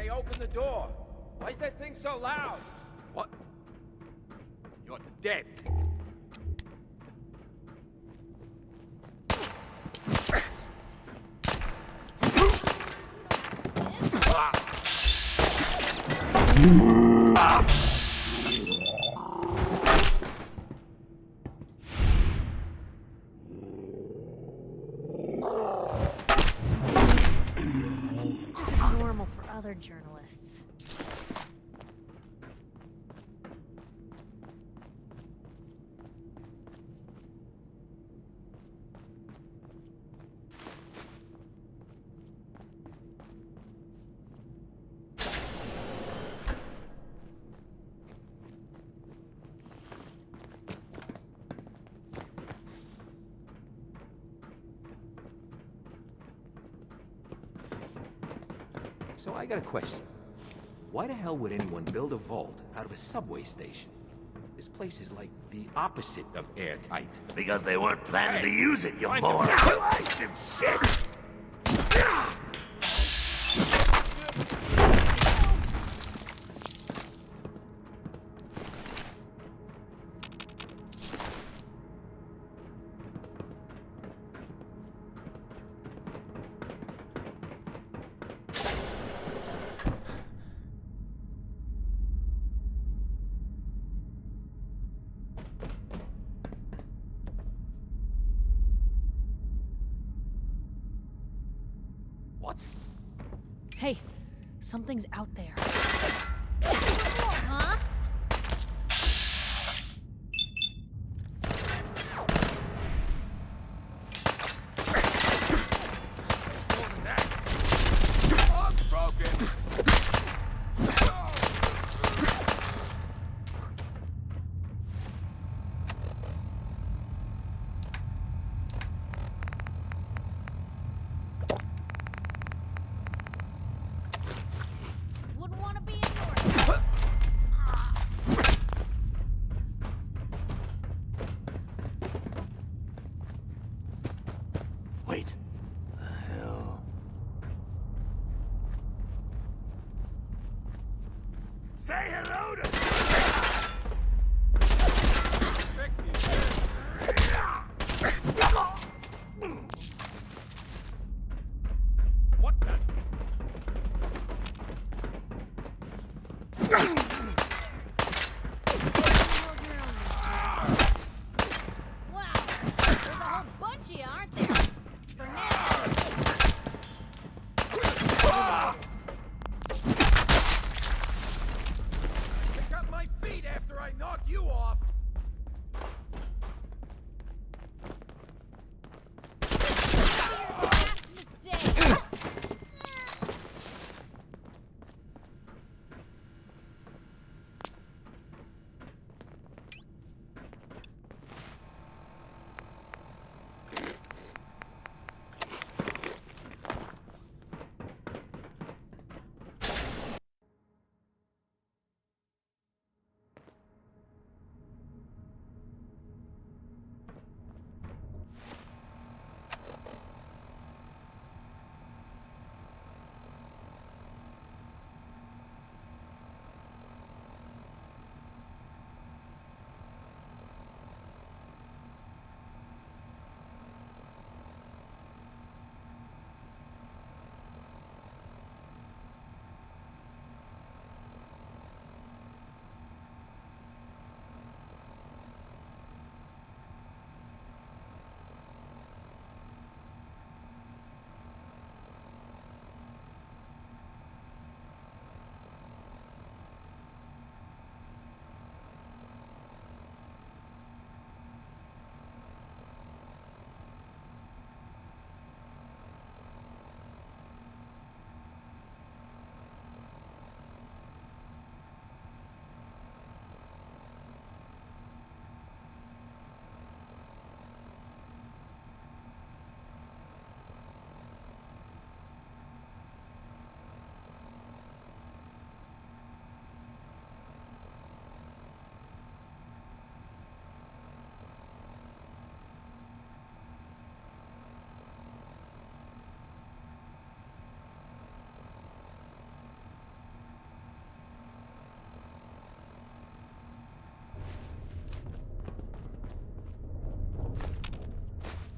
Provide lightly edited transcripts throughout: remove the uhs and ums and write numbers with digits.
they opened the door. Why is that thing so loud? What? You're dead. This is normal for other journalists. So I got a question. Why the hell would anyone build a vault out of a subway station? This place is like the opposite of airtight. Because they weren't planning to use it, you Find the moron. blasted shit! What? Hey, something's out there. Huh? More than that. Arm's broken! Wouldn't want to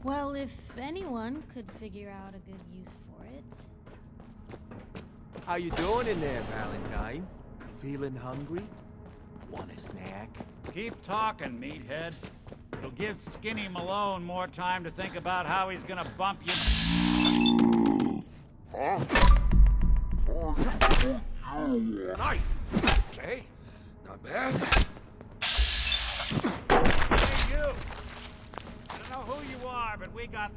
Well, if anyone could figure out a good use for it. How you doing in there, Valentine? Feeling hungry? Want a snack? Keep talking, meathead. It'll give Skinny Malone more time to think about how he's gonna bump you. Nice! Okay, not bad. Hey, you! I don't know who you are, but we got...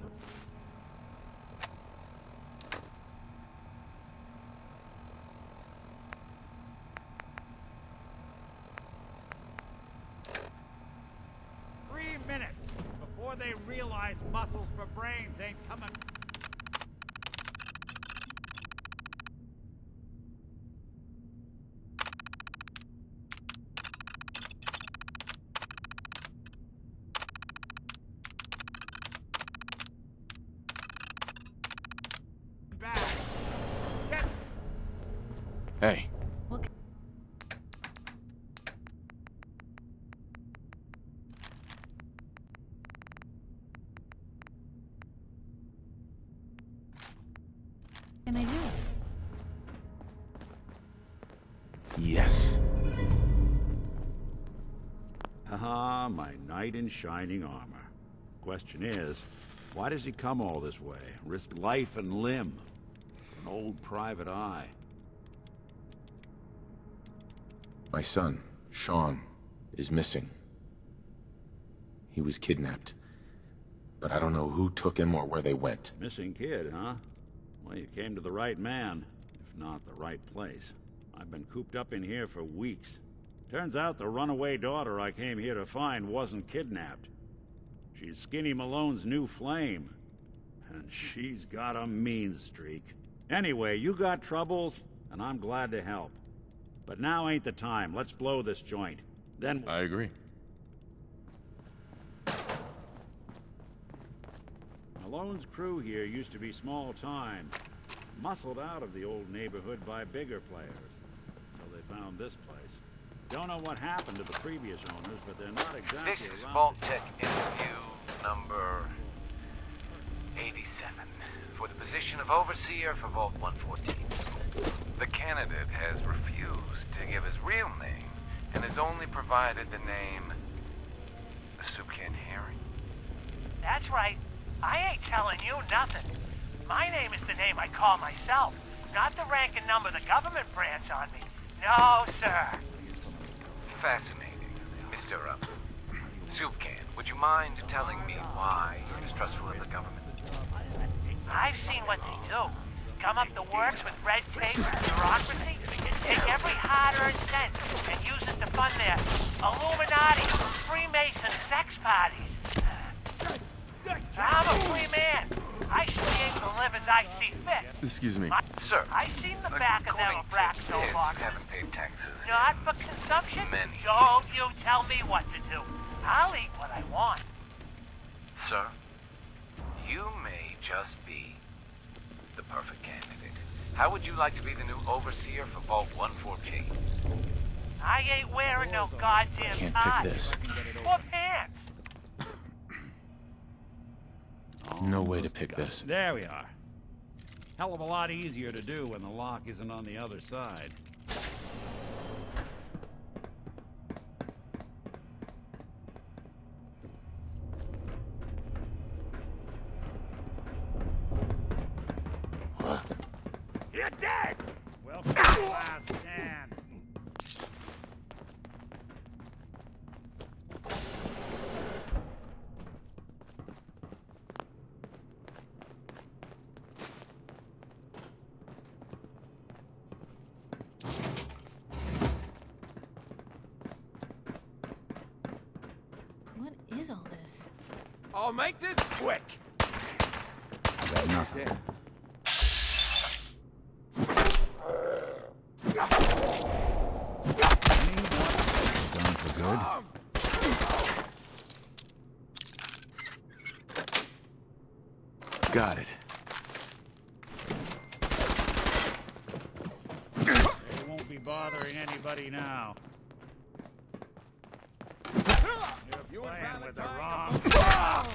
minutes before they realize muscles for brains ain't coming. Back. Get... Hey. What? Can I do it? Yes. Haha, my knight in shining armor. Question is, why does he come all this way? Risk life and limb? An old private eye. My son, Sean, is missing. He was kidnapped. But I don't know who took him or where they went. Missing kid, huh? Well, you came to the right man, if not the right place. I've been cooped up in here for weeks. Turns out the runaway daughter I came here to find wasn't kidnapped. She's Skinny Malone's new flame. And she's got a mean streak. Anyway, you got troubles, and I'm glad to help. But now ain't the time. Let's blow this joint. Then... I agree. Malone's crew here used to be small time, muscled out of the old neighborhood by bigger players. So they found this place. Don't know what happened to the previous owners, but they're not exactly This is around Vault Tech interview number 87 for the position of Overseer for Vault 114. The candidate has refused to give his real name and has only provided the name Soup Can Herring. That's right. I ain't telling you nothing. My name is the name I call myself, not the rank and number the government branch on me. No, sir. Fascinating. Mr. Soup Can, would you mind telling me why you're distrustful of the government? I've seen what they do. Come up the works with red tape and bureaucracy, take every hard-earned cent and use it to fund their Illuminati, Freemason sex parties. I'm a free man. I should be able to live as I see fit. Excuse me. Sir, I've seen the back of them according to Blackstone this, boxes. you haven't paid taxes. Not for consumption? Many. Don't you tell me what to do. I'll eat what I want. Sir, you may just be the perfect candidate. How would you like to be the new overseer for Vault 114? I ain't wearing no goddamn Can't tie. pick this. Or pants. No way to pick this. There we are. Hell of a lot easier to do when the lock isn't on the other side. You're dead! Welcome to the last stand. What is all this? I'll make this quick. Got nothing. Done for good. Got it. They won't be bothering anybody now. You're You and playing with the Valentine wrong... are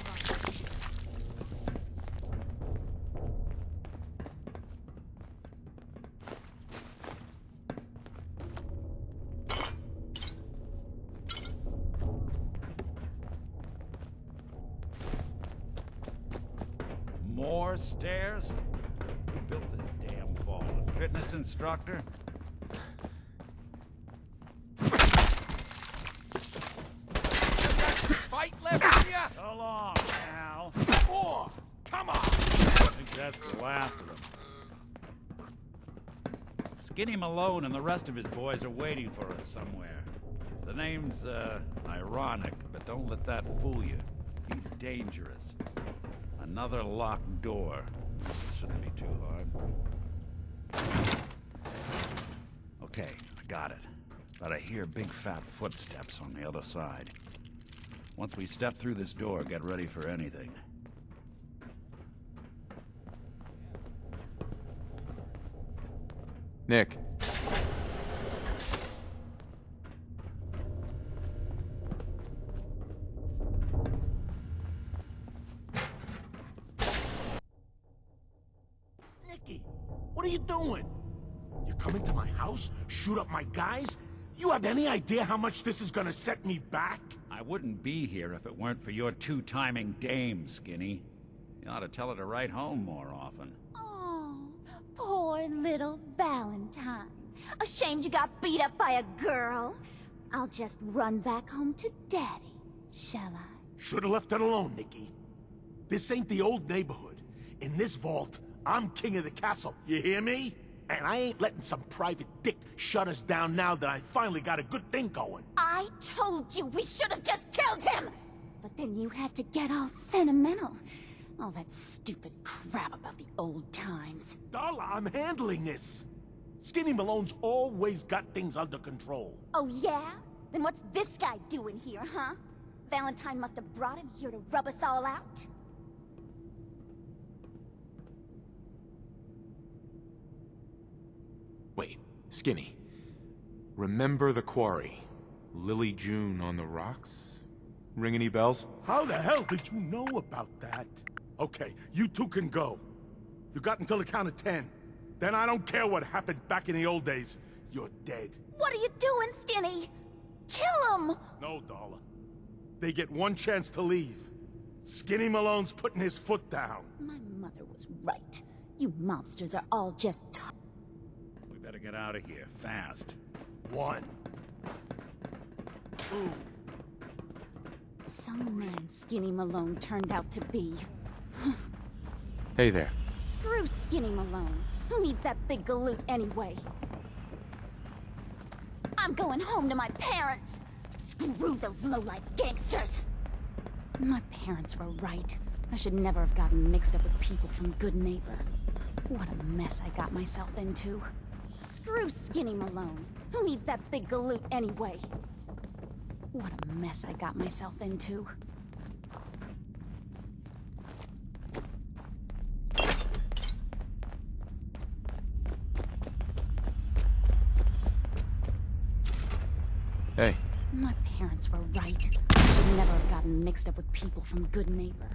floor stairs? Who built this damn vault? A fitness instructor? Fight left in ya? So long, pal. More! Come on! I think that's the last of them. Skinny Malone and the rest of his boys are waiting for us somewhere. The name's, ironic, but don't let that fool you. He's dangerous. Another locked door. Shouldn't be too hard. Okay, I got it. But I hear big fat footsteps on the other side. Once we step through this door, get ready for anything. Nick. Nicky, what are you doing? You come into my house, shoot up my guys? You have any idea how much this is gonna set me back? I wouldn't be here if it weren't for your two-timing dame, Skinny. You ought to tell her to write home more often. Oh, poor little Valentine. Ashamed you got beat up by a girl? I'll just run back home to Daddy, shall I? Should've left it alone, Nicky. This ain't the old neighborhood. In this vault, I'm king of the castle, you hear me? And I ain't letting some private dick shut us down now that I finally got a good thing going. I told you we should have just killed him! But then you had to get all sentimental. All that stupid crap about the old times. Darla, I'm handling this. Skinny Malone's always got things under control. Oh yeah? Then what's this guy doing here, huh? Valentine must have brought him here to rub us all out. Wait, Skinny. Remember the quarry? Lily June on the rocks? Ring any bells? How the hell did you know about that? Okay, you two can go. You got until the count of 10. Then I don't care what happened back in the old days. You're dead. What are you doing, Skinny? Kill him! No, Darla. They get one chance to leave. Skinny Malone's putting his foot down. My mother was right. You mobsters are all just We better get out of here, fast. 1, 2. some man Skinny Malone turned out to be. Hey there. Screw Skinny Malone. Who needs that big galoot anyway? I'm going home to my parents. Screw those low-life gangsters. My parents were right. I should never have gotten mixed up with people from Good Neighbor. What a mess I got myself into. Screw Skinny Malone. Who needs that big galoot anyway? What a mess I got myself into. Hey. My parents were right. I should never have gotten mixed up with people from Good Neighbor.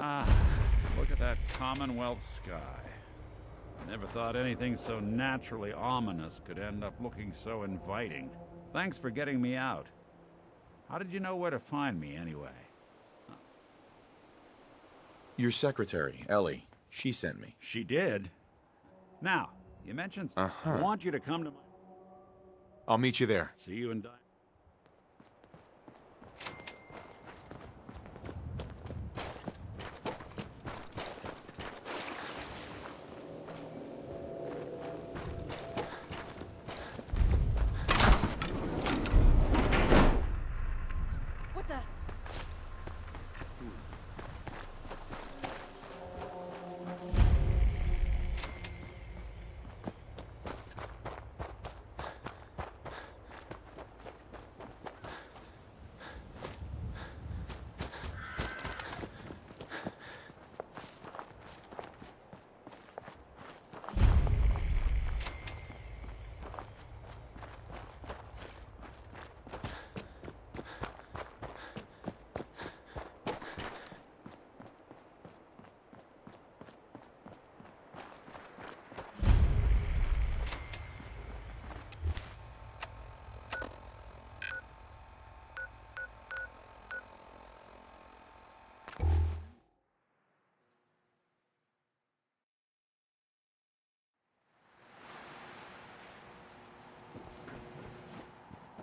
Ah, look at that Commonwealth sky. I never thought anything so naturally ominous could end up looking so inviting. Thanks for getting me out. How did you know where to find me, anyway? Your secretary, Ellie, she sent me. She did? Now, you mentioned... I want you to come to my... I'll meet you there. See you in... What the?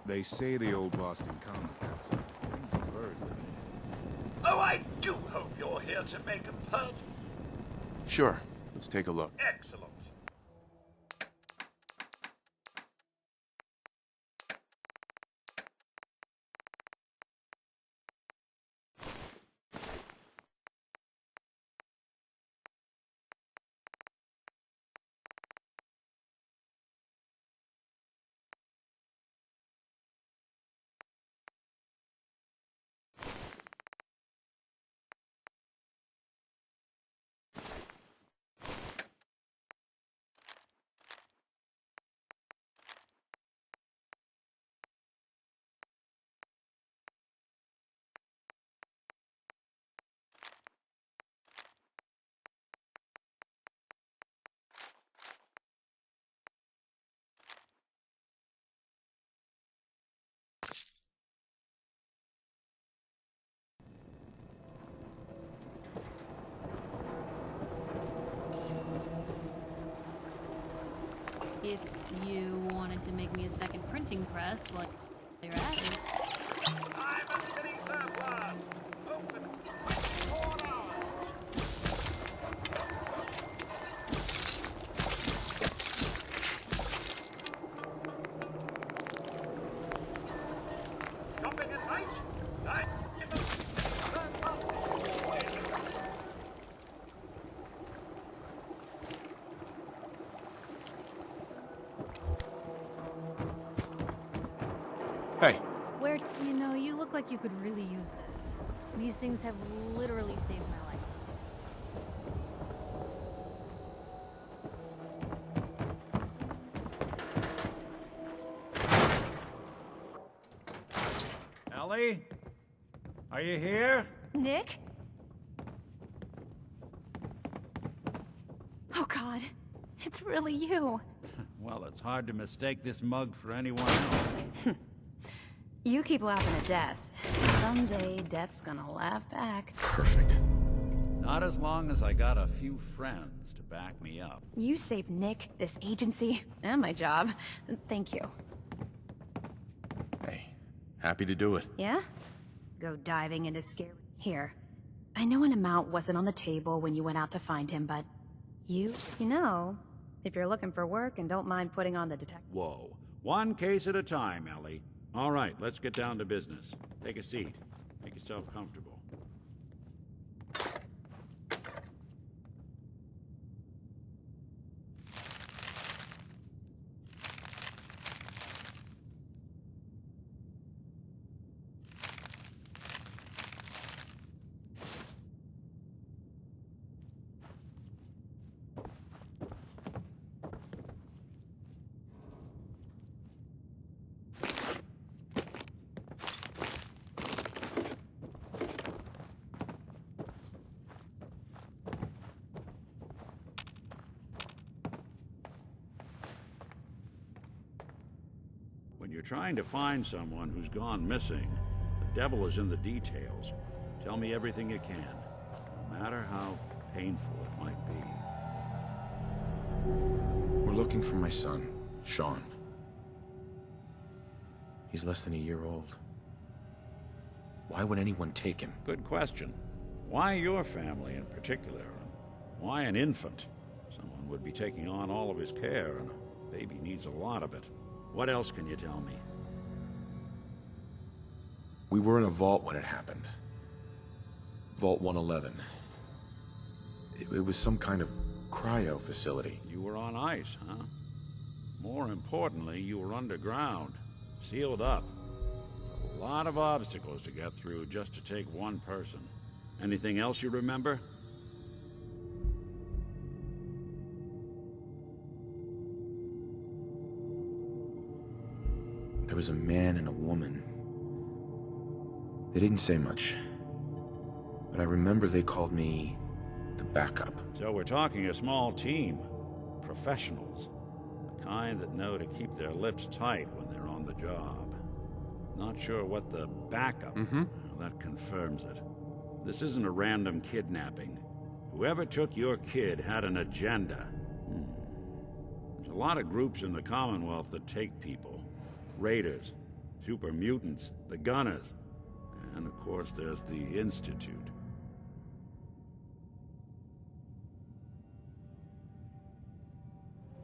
They say the old Boston Commons got some crazy bird living in Oh, I do hope you're here to make a purchase. Sure. Let's take a look. Excellent. If you wanted to make me a second printing press, well, you're at it. I'm a city surplus. Open 24 hours. Shopping at night? I'm a city surplus. Hey, Where, you look like you could really use this. These things have literally saved my life. Ellie? Are you here? Nick? Oh God, it's really you. Well, it's hard to mistake this mug for anyone else. You keep laughing at death. Someday, death's gonna laugh back. perfect. Not as long as I got a few friends to back me up. You saved Nick, this agency, and my job. Thank you. Hey, happy to do it. Yeah? Go diving into scary... Here. I know an amount wasn't on the table when you went out to find him, but... You know, if you're looking for work and don't mind putting on the detective... Whoa. One case at a time, Ellie. All right, let's get down to business. Take a seat. Make yourself comfortable. trying to find someone who's gone missing, the devil is in the details. Tell me everything you can, no matter how painful it might be. We're looking for my son, Sean. He's less than a year old. Why would anyone take him? Good question. Why your family in particular? And why an infant? Someone would be taking on all of his care, and a baby needs a lot of it. What else can you tell me? We were in a vault when it happened. Vault 111. It was some kind of cryo facility. You were on ice, huh? More importantly, you were underground, sealed up. It's a lot of obstacles to get through just to take one person. Anything else you remember? There was a man and a woman. They didn't say much, but I remember they called me the backup. So we're talking a small team. Professionals. The kind that know to keep their lips tight when they're on the job. Not sure what the backup... Well, that confirms it. This isn't a random kidnapping. Whoever took your kid had an agenda. There's a lot of groups in the Commonwealth that take people. Raiders, super mutants, the Gunners, and of course there's the Institute.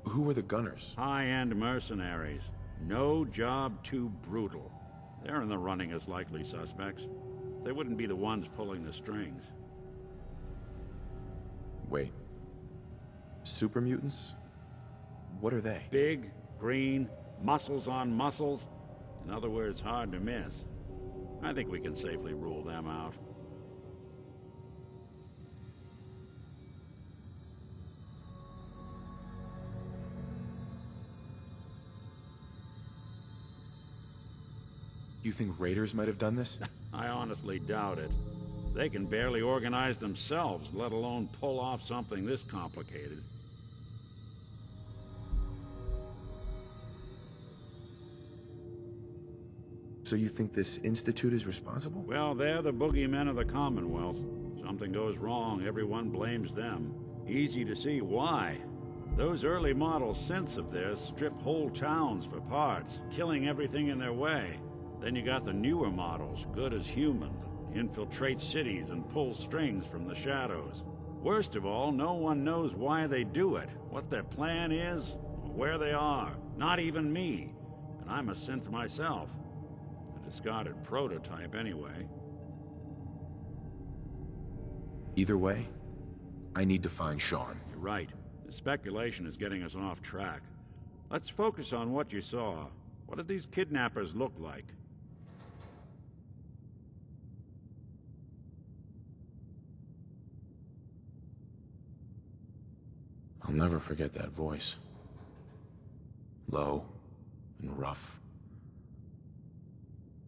Who were the Gunners? High-end mercenaries. No job too brutal. They're in the running as likely suspects. They wouldn't be the ones pulling the strings. Wait. Super mutants? What are they? Big, green, muscles on muscles. In other words, hard to miss. I think we can safely rule them out. You think raiders might have done this? I honestly doubt it. They can barely organize themselves, let alone pull off something this complicated. So you think this institute is responsible? Well, they're the boogeymen of the Commonwealth. Something goes wrong, everyone blames them. Easy to see why. Those early model synths of theirs strip whole towns for parts, killing everything in their way. Then you got the newer models, good as human, that infiltrate cities and pull strings from the shadows. Worst of all, no one knows why they do it, what their plan is, or where they are. Not even me. And I'm a synth myself. A discarded prototype anyway. Either way, I need to find Sean. You're right. The speculation is getting us off track. Let's focus on what you saw. What did these kidnappers look like? I'll never forget that voice. Low and rough.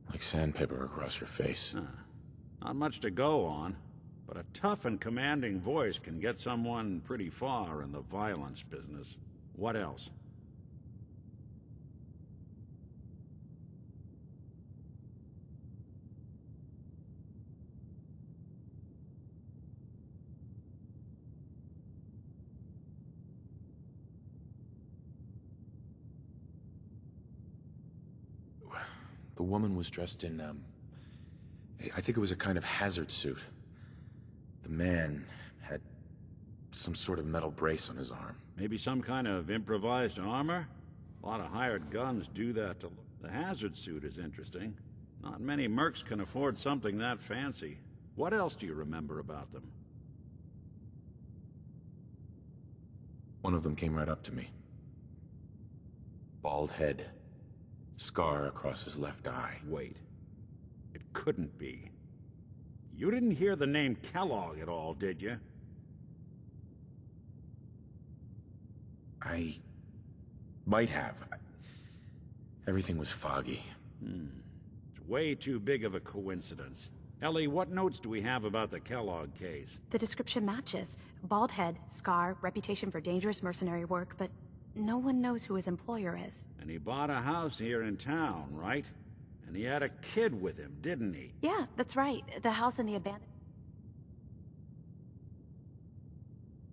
Like sandpaper across your face. Not much to go on, but a tough and commanding voice can get someone pretty far in the violence business. What else? The woman was dressed in, I think it was a kind of hazard suit. The man had some sort of metal brace on his arm. Maybe some kind of improvised armor? A lot of hired guns do that to... The hazard suit is interesting. Not many mercs can afford something that fancy. What else do you remember about them? One of them came right up to me. Bald head. Scar across his left eye. Wait. It couldn't be. You didn't hear the name Kellogg at all, did you? I might have. Everything was foggy. It's way too big of a coincidence. Ellie, what notes do we have about the Kellogg case? The description matches. Bald head, scar, reputation for dangerous mercenary work, but no one knows who his employer is. And he bought a house here in town, right? And he had a kid with him, didn't he? Yeah, that's right. The house in the abandoned...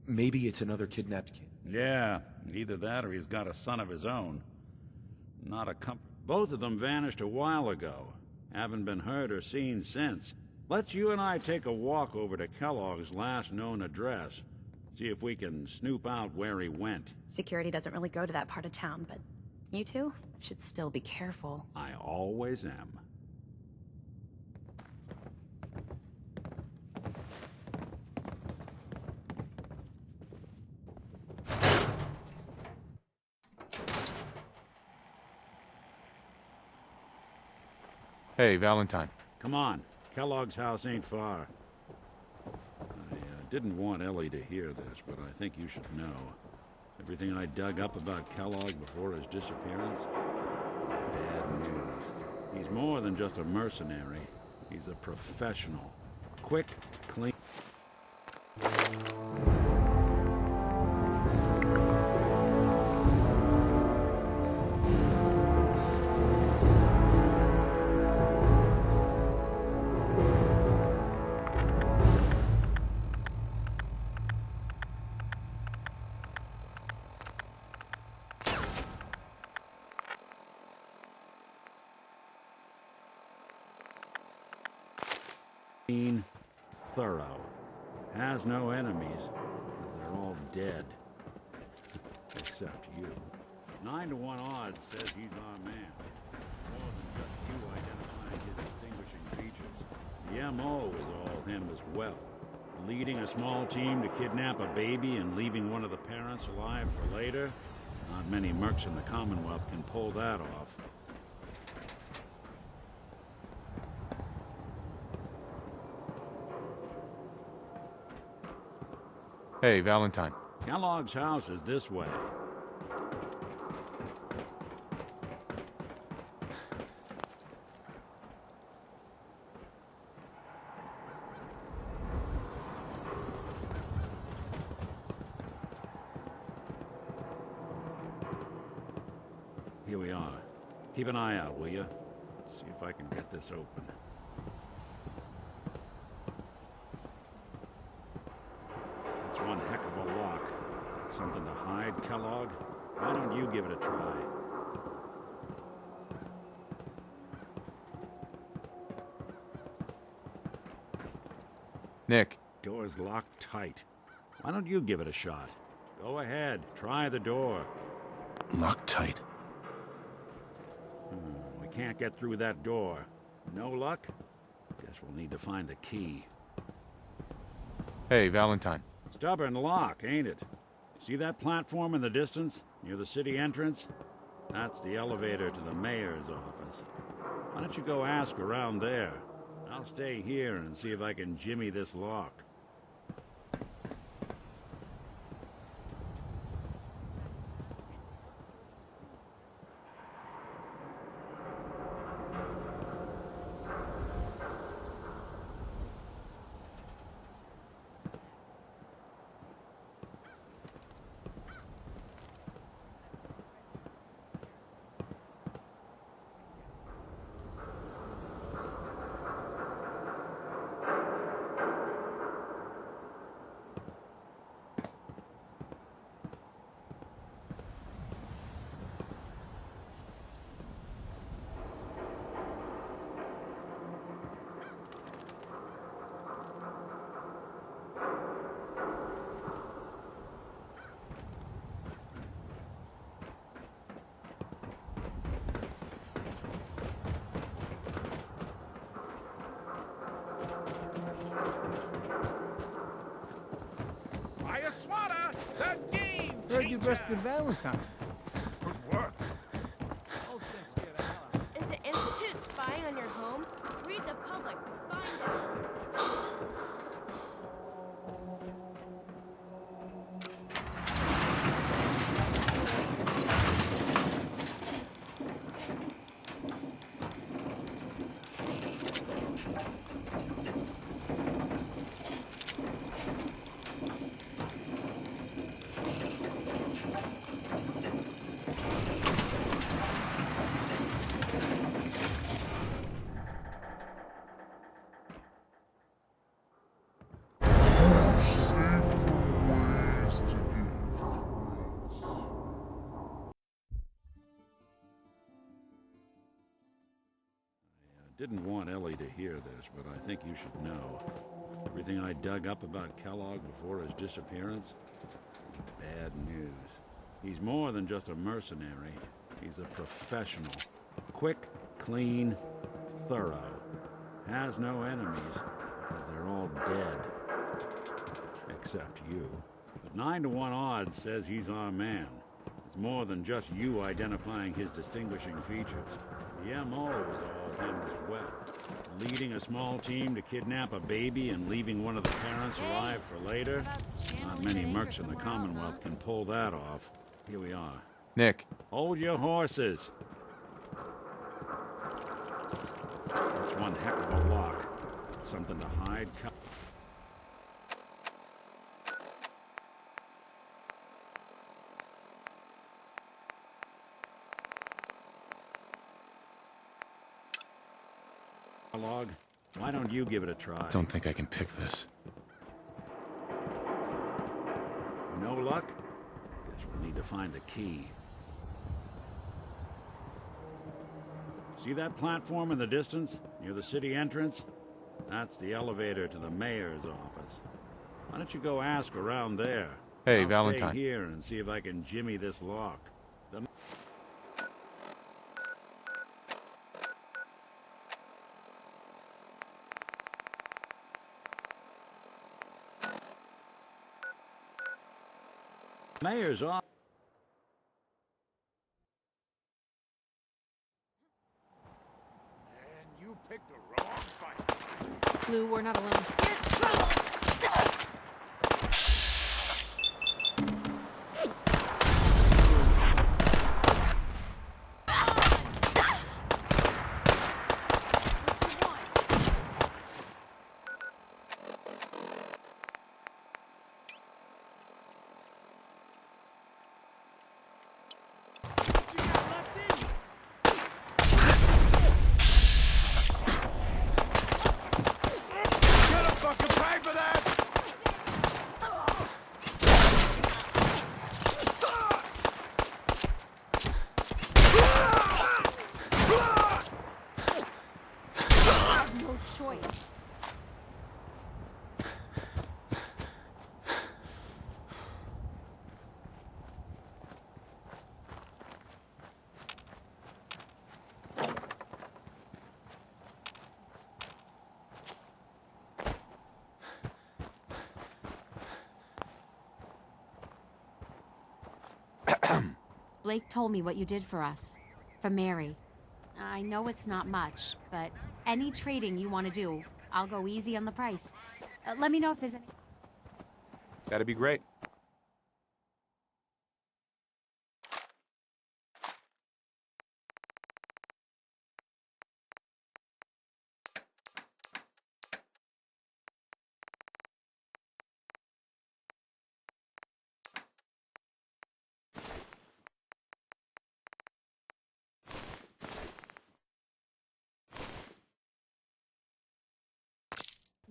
Maybe it's another kidnapped kid. Yeah, either that or he's got a son of his own. Not a Both of them vanished a while ago. Haven't been heard or seen since. Let's you and I take a walk over to Kellogg's last known address. See if we can snoop out where he went. Security doesn't really go to that part of town, but you two should still be careful. I always am. Hey, Valentine. Come on. Kellogg's house ain't far. I didn't want Ellie to hear this, but I think you should know. Everything I dug up about Kellogg before his disappearance? Bad news. He's more than just a mercenary. He's a professional. Quick, clean... thorough. Has no enemies, because they're all dead. Except you. 9 to 1 odds says he's our man. More than just you identifying his distinguishing features. The MO is all him as well. Leading a small team to kidnap a baby and leaving one of the parents alive for later? Not many mercs in the Commonwealth can pull that off. Hey, Valentine. Kellogg's house is this way. Here we are. Keep an eye out, will you? See if I can get this open. That's one heck of a lock. Something to hide, Kellogg? Why don't you give it a try? Nick. Door's locked tight. Why don't you give it a shot? Go ahead, try the door. Locked tight. We can't get through that door. No luck? Guess we'll need to find the key. Hey, Valentine. Stubborn lock, ain't it? See that platform in the distance, near the city entrance? That's the elevator to the mayor's office. Why don't you go ask around there? I'll stay here and see if I can jimmy this lock. Swatter, the game Heard you rescued Valentine. Good work. Is the Institute spying on your home? Read the public to find out. Didn't want Ellie to hear this, but I think you should know. Everything I dug up about Kellogg before his disappearance, bad news. He's more than just a mercenary. He's a professional. Quick, clean, thorough. Has no enemies, because they're all dead. Except you. But 9 to 1 odds says he's our man. It's more than just you identifying his distinguishing features. The MO was all him as well. Leading a small team to kidnap a baby and leaving one of the parents alive for later? Not many mercs in the Commonwealth can pull that off. Here we are. Nick. Hold your horses. That's one heck of a lock. Something to hide. Log. Why don't you give it a try? Don't think I can pick this. No luck? Guess we'll need to find the key. See that platform in the distance, near the city entrance? That's the elevator to the mayor's office. Why don't you go ask around there? Hey, I'll Valentine. stay here and see if I can jimmy this lock. The mayor's office. And you picked the wrong fight. Blue, we're not alone. Here's trouble! Choice. Blake told me what you did for us. For Mary. I know it's not much, but any trading you want to do, I'll go easy on the price. Let me know if there's any... That'd be great.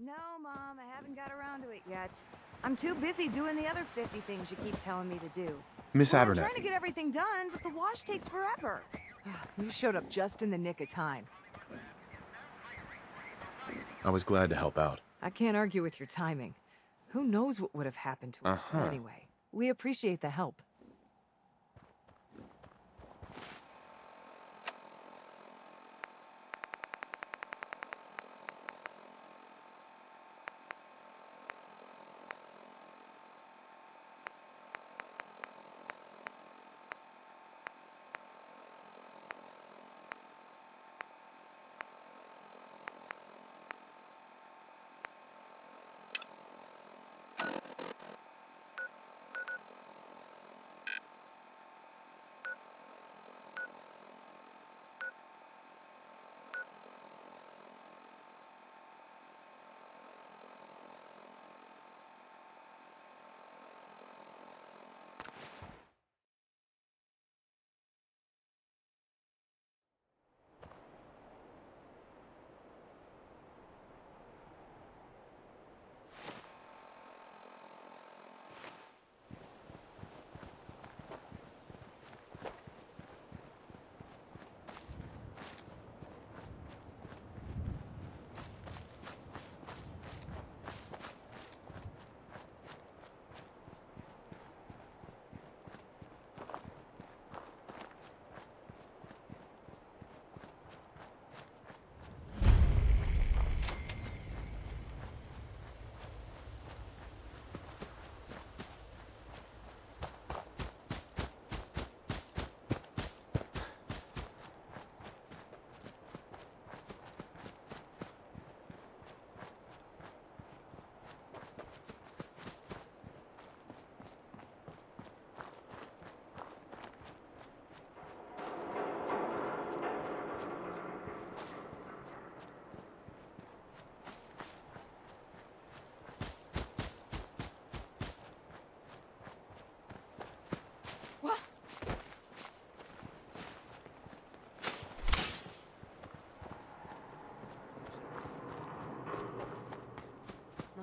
No, Mom, I haven't got around to it yet. I'm too busy doing the other 50 things you keep telling me to do. Miss I'm Abernathy. trying to get everything done, but the wash takes forever. You showed up just in the nick of time. I was glad to help out. I can't argue with your timing. Who knows what would have happened to her anyway. We appreciate the help.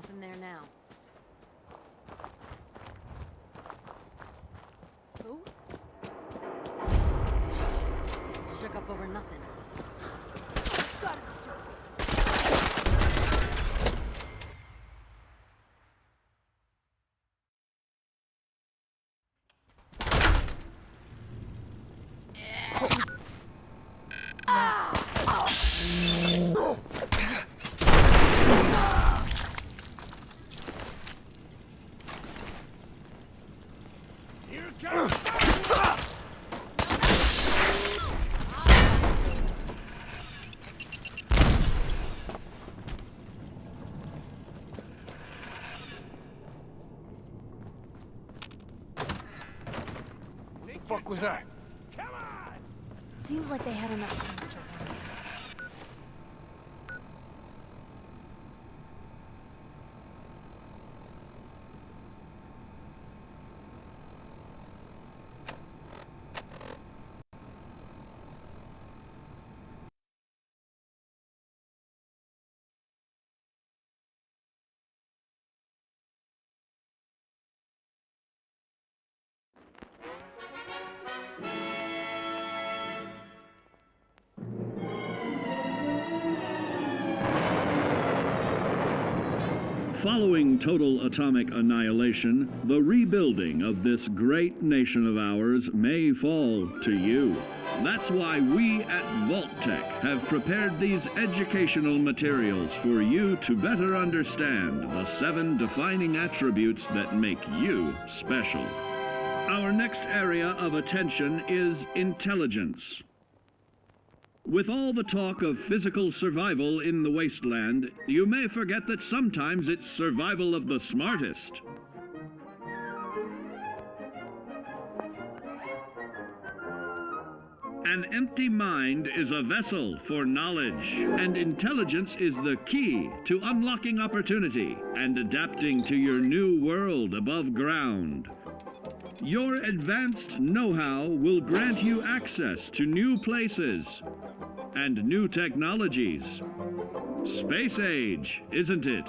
Nothing there now. Who? Shook up over nothing. Got it. Here comes Fuck was that? Come on! Seems like they had enough sense to run. Following total atomic annihilation, the rebuilding of this great nation of ours may fall to you. That's why we at Vault-Tec have prepared these educational materials for you to better understand the 7 defining attributes that make you special. Our next area of attention is intelligence. With all the talk of physical survival in the wasteland, you may forget that sometimes it's survival of the smartest. An empty mind is a vessel for knowledge, and intelligence is the key to unlocking opportunity and adapting to your new world above ground. Your advanced know-how will grant you access to new places and new technologies. Space age, isn't it?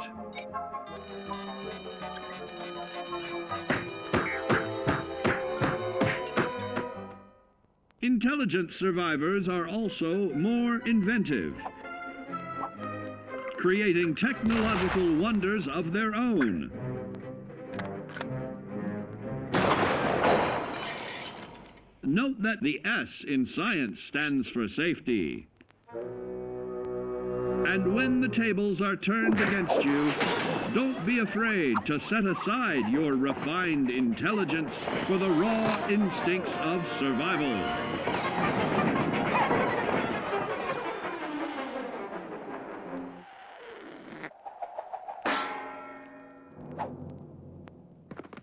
Intelligent survivors are also more inventive, creating technological wonders of their own. Note that the S in science stands for safety. And when the tables are turned against you, don't be afraid to set aside your refined intelligence for the raw instincts of survival.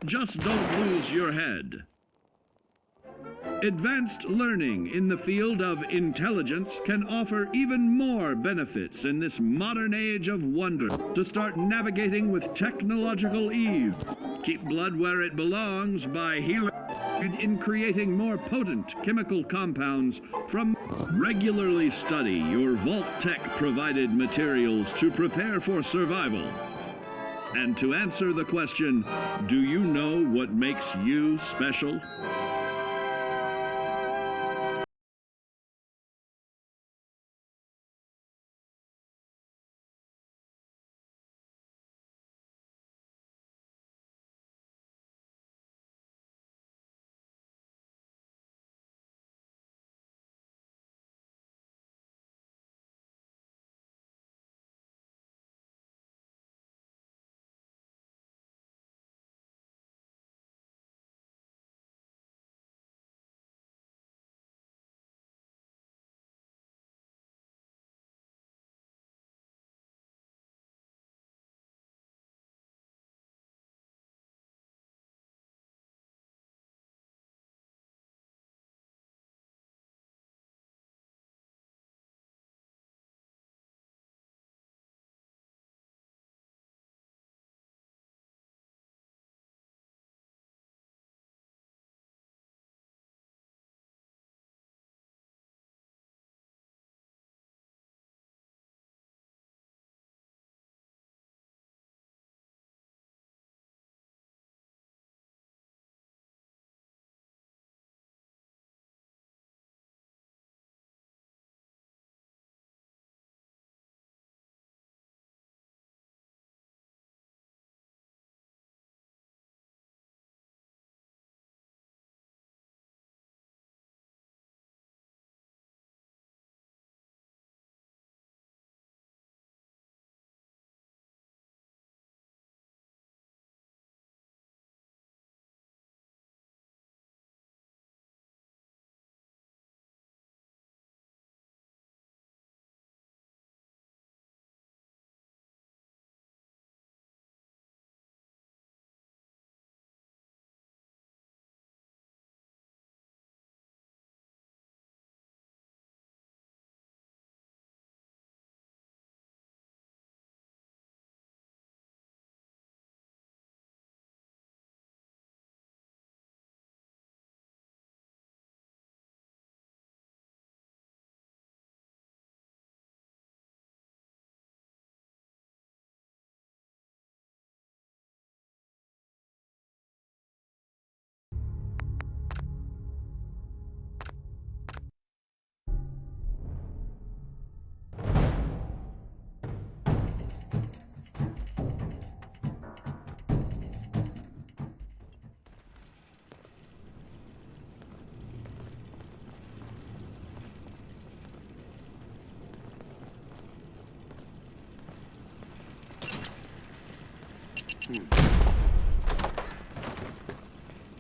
Just don't lose your head. Advanced learning in the field of intelligence can offer even more benefits in this modern age of wonder to start navigating with technological ease. Keep blood where it belongs by healing in creating more potent chemical compounds from. Regularly study your Vault-Tec provided materials to prepare for survival. And to answer the question, do you know what makes you special?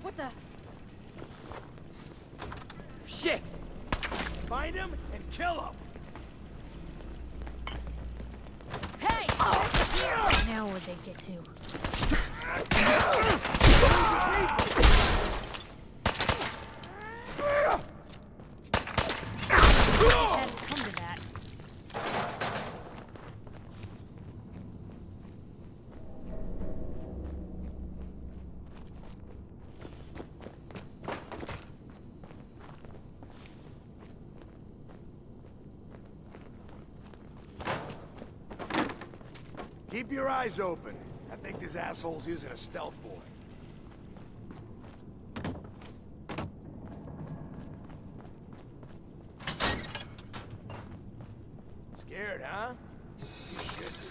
What the? Shit! Find him and kill him! Hey! Now where'd they get to? Had it come to that. Keep your eyes open. I think this asshole's using a stealth boy. Scared, huh? You should be.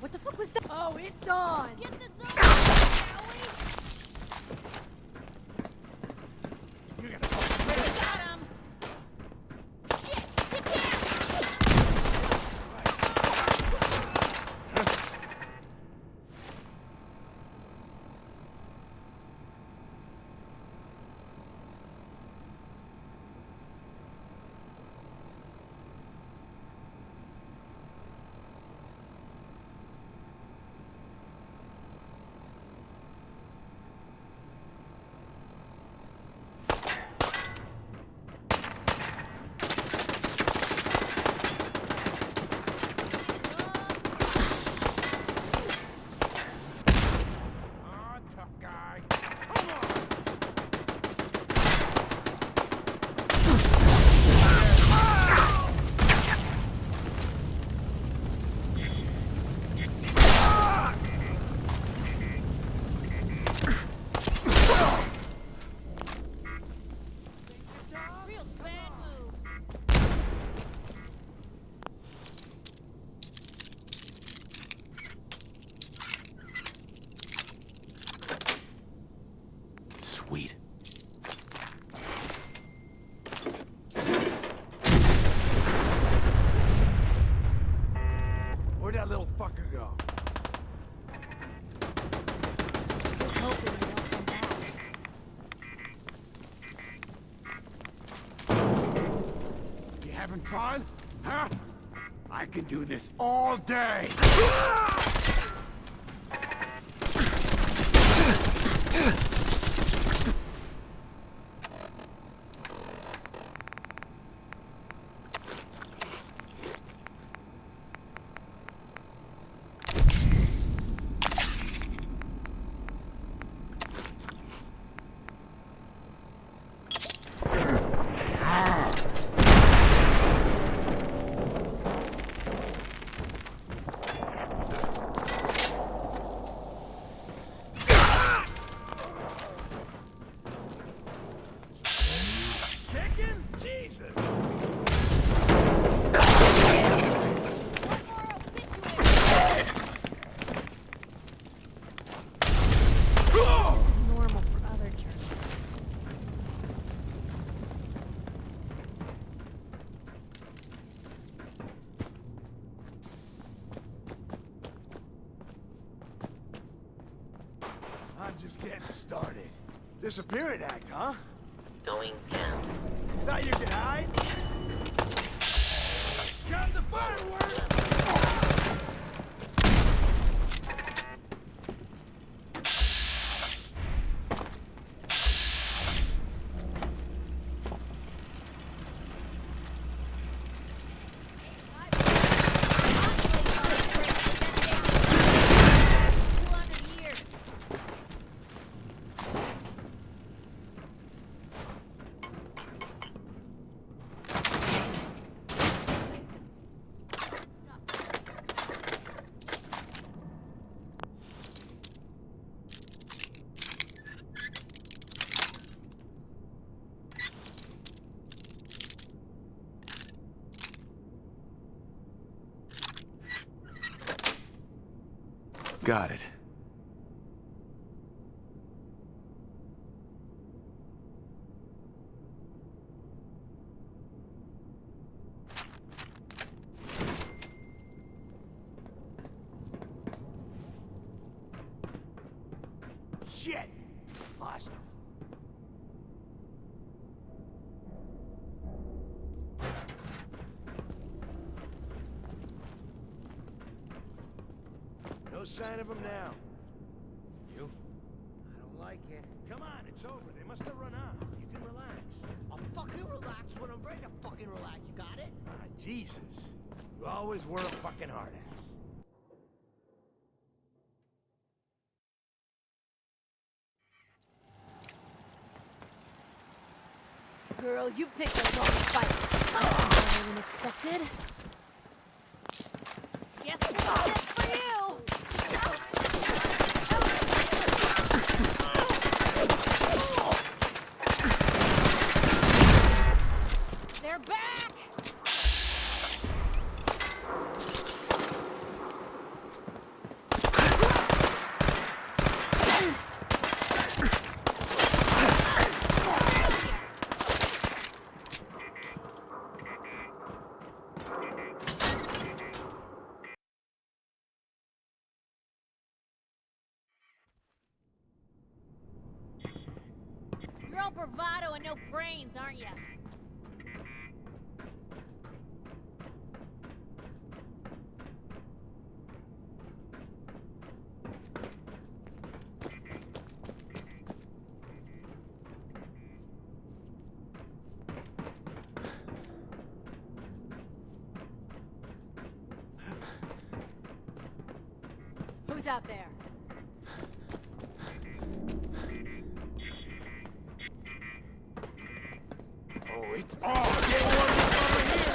What the fuck was that? Oh, it's on! Let's get this over, shall we? You're gonna Got him! Shit! Get down! Real bad move. Sweet. Where'd that little fucker go? Just hoping they don't come back. You having fun? Huh? I can do this all day! Chicken? Jesus! This is normal for other journalists. I'm just getting started. Disappearance act, huh? Going down. Thought you could hide? Got the fireworks! Got it. Shit! Lost him. No sign of him now. You? I don't like it. Come on, it's over. They must have run off. You can relax. I'll fucking relax when I'm ready to fucking relax. You got it? Ah, Jesus. You always were a fucking hard ass. Girl, you picked the wrong fight. Better than expected. Guess that's it for you. They're back! You're all bravado and no brains, aren't you? Who's out there? Oh, it's on! Get one over here!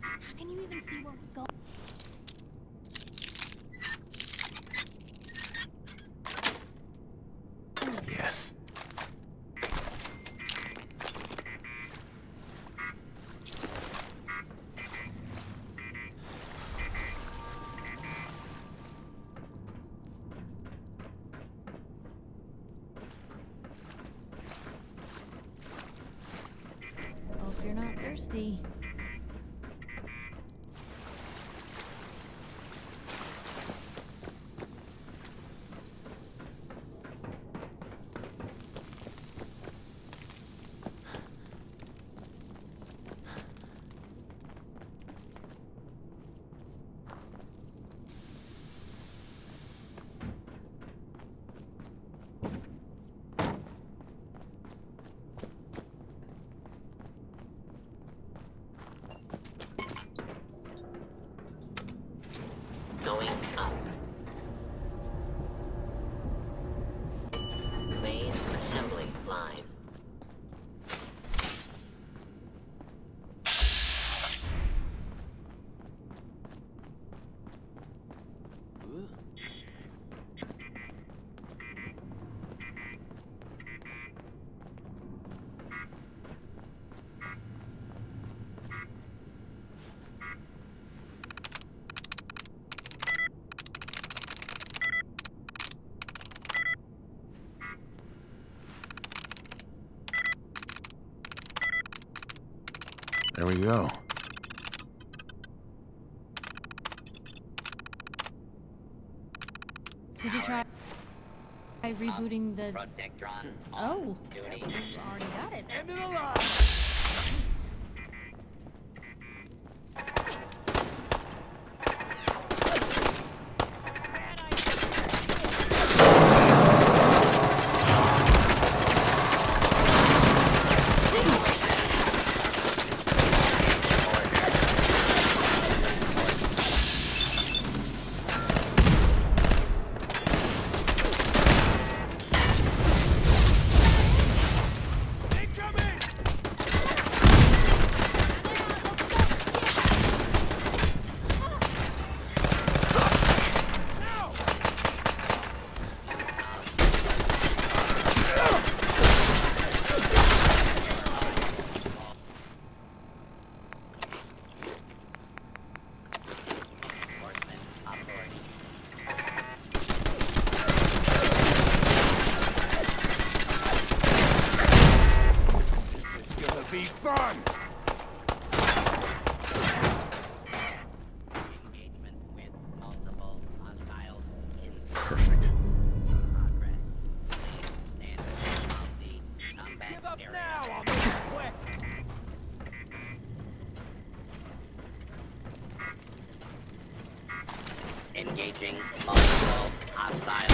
How can you even see where we're going? Yes. Hope you're not thirsty. Going up. Main assembly line. There we go. Did you try rebooting the... Oh, you already got it. End of the line! Be fun! Perfect. Give up now! I'll make it quick! Engaging multiple hostiles.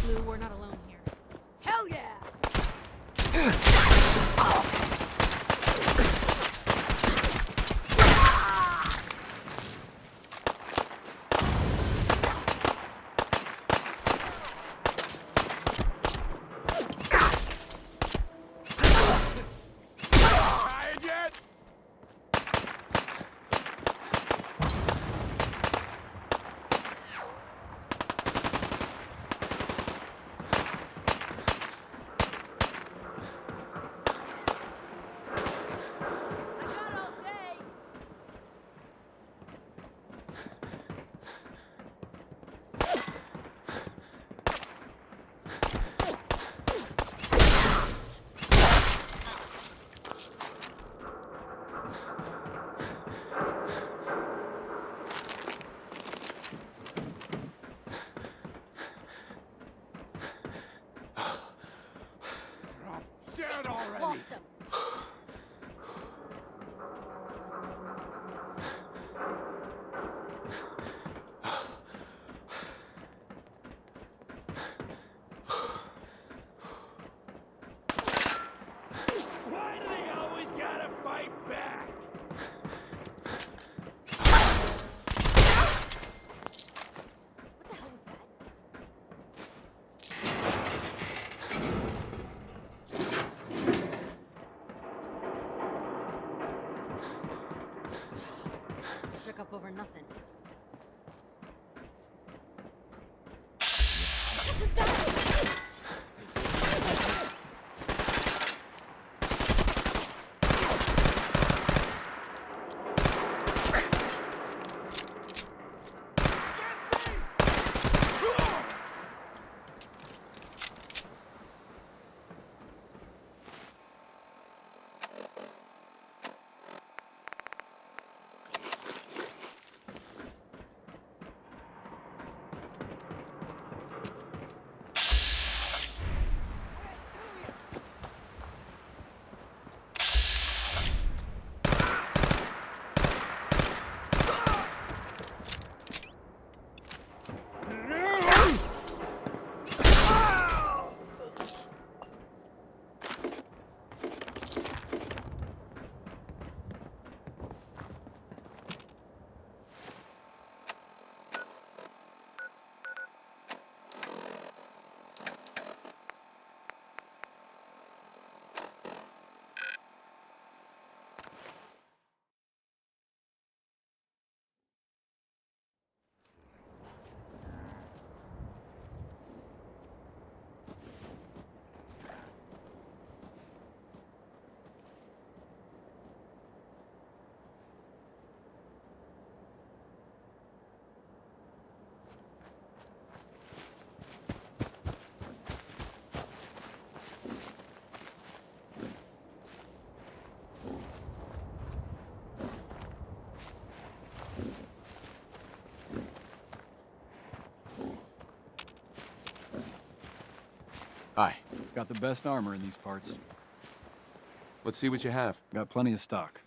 Blue, we're not alone here. Hell yeah! Hi. Got the best armor in these parts. Let's see what you have. Got plenty of stock.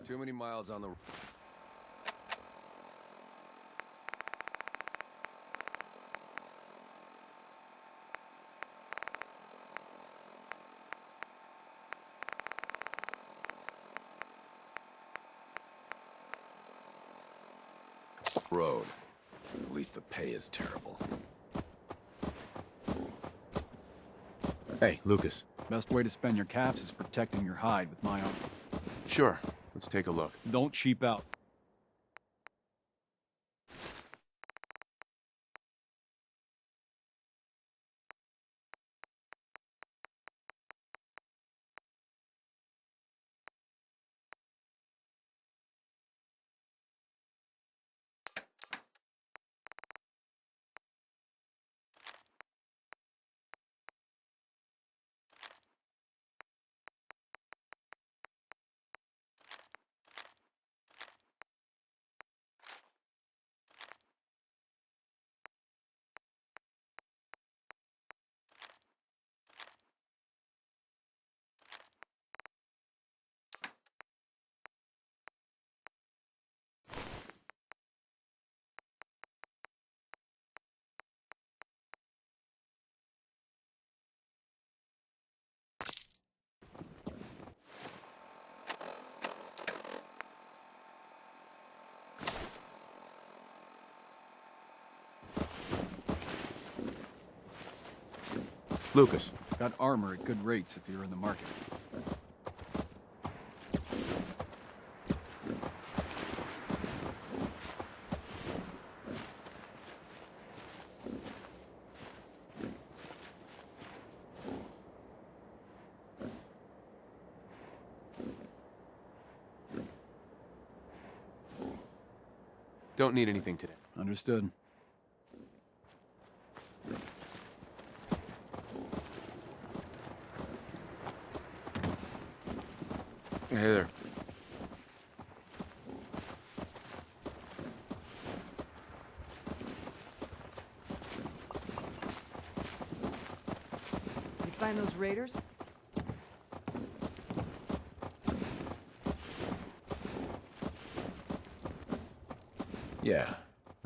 Too many miles on the... road. At least the pay is terrible. Hey, Lucas. Best way to spend your caps is protecting your hide with my armor. Sure. Let's take a look. Don't cheap out. Lucas. Got armor at good rates if you're in the market. Don't need anything today. Understood. Hey there. You find those raiders? Yeah,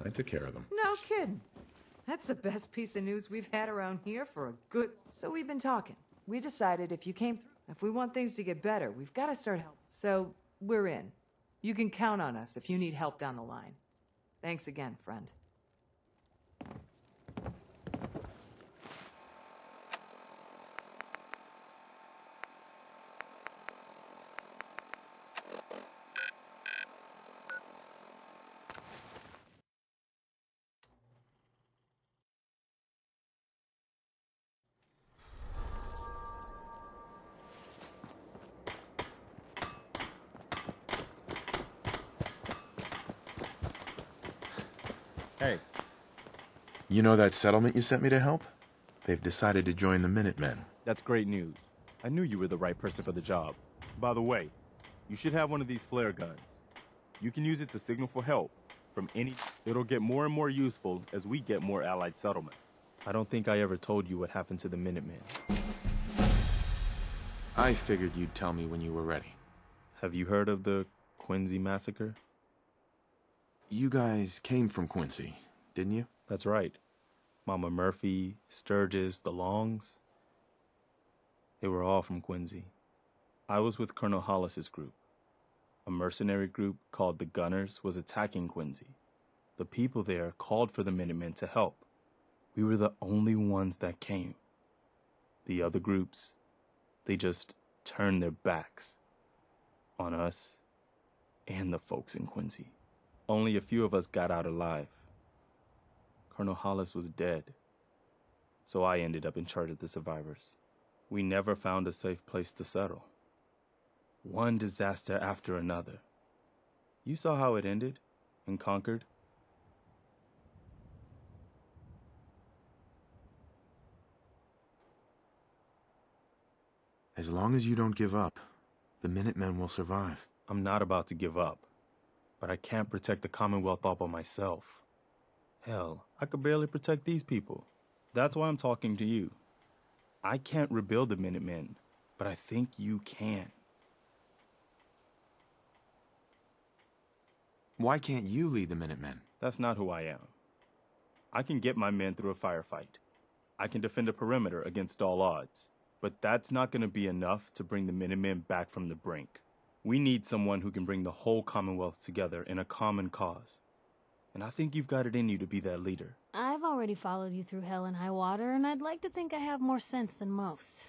I took care of them. No kidding. That's the best piece of news we've had around here for a good... So we've been talking. We decided if you came through, if we want things to get better, we've got to start helping. So we're in. You can count on us if you need help down the line. Thanks again, friend. Hey. You know that settlement you sent me to help? They've decided to join the Minutemen. That's great news. I knew you were the right person for the job. By the way, you should have one of these flare guns. You can use it to signal for help from any... It'll get more and more useful as we get more Allied settlement. I don't think I ever told you what happened to the Minutemen. I figured you'd tell me when you were ready. Have you heard of the Quincy massacre? You guys came from Quincy, didn't you? That's right. Mama Murphy, Sturgis, the Longs. They were all from Quincy. I was with Colonel Hollis's group. A mercenary group called the Gunners was attacking Quincy. The people there called for the Minutemen to help. We were the only ones that came. The other groups, they just turned their backs on us and the folks in Quincy. Only a few of us got out alive. Colonel Hollis was dead, so I ended up in charge of the survivors. We never found a safe place to settle. One disaster after another. You saw how it ended in Concord? As long as you don't give up, the Minutemen will survive. I'm not about to give up, but I can't protect the Commonwealth all by myself. Hell, I could barely protect these people. That's why I'm talking to you. I can't rebuild the Minutemen, but I think you can. Why can't you lead the Minutemen? That's not who I am. I can get my men through a firefight. I can defend a perimeter against all odds. But that's not going to be enough to bring the Minutemen back from the brink. We need someone who can bring the whole Commonwealth together in a common cause. And I think you've got it in you to be that leader. I've already followed you through hell and high water, and I'd like to think I have more sense than most.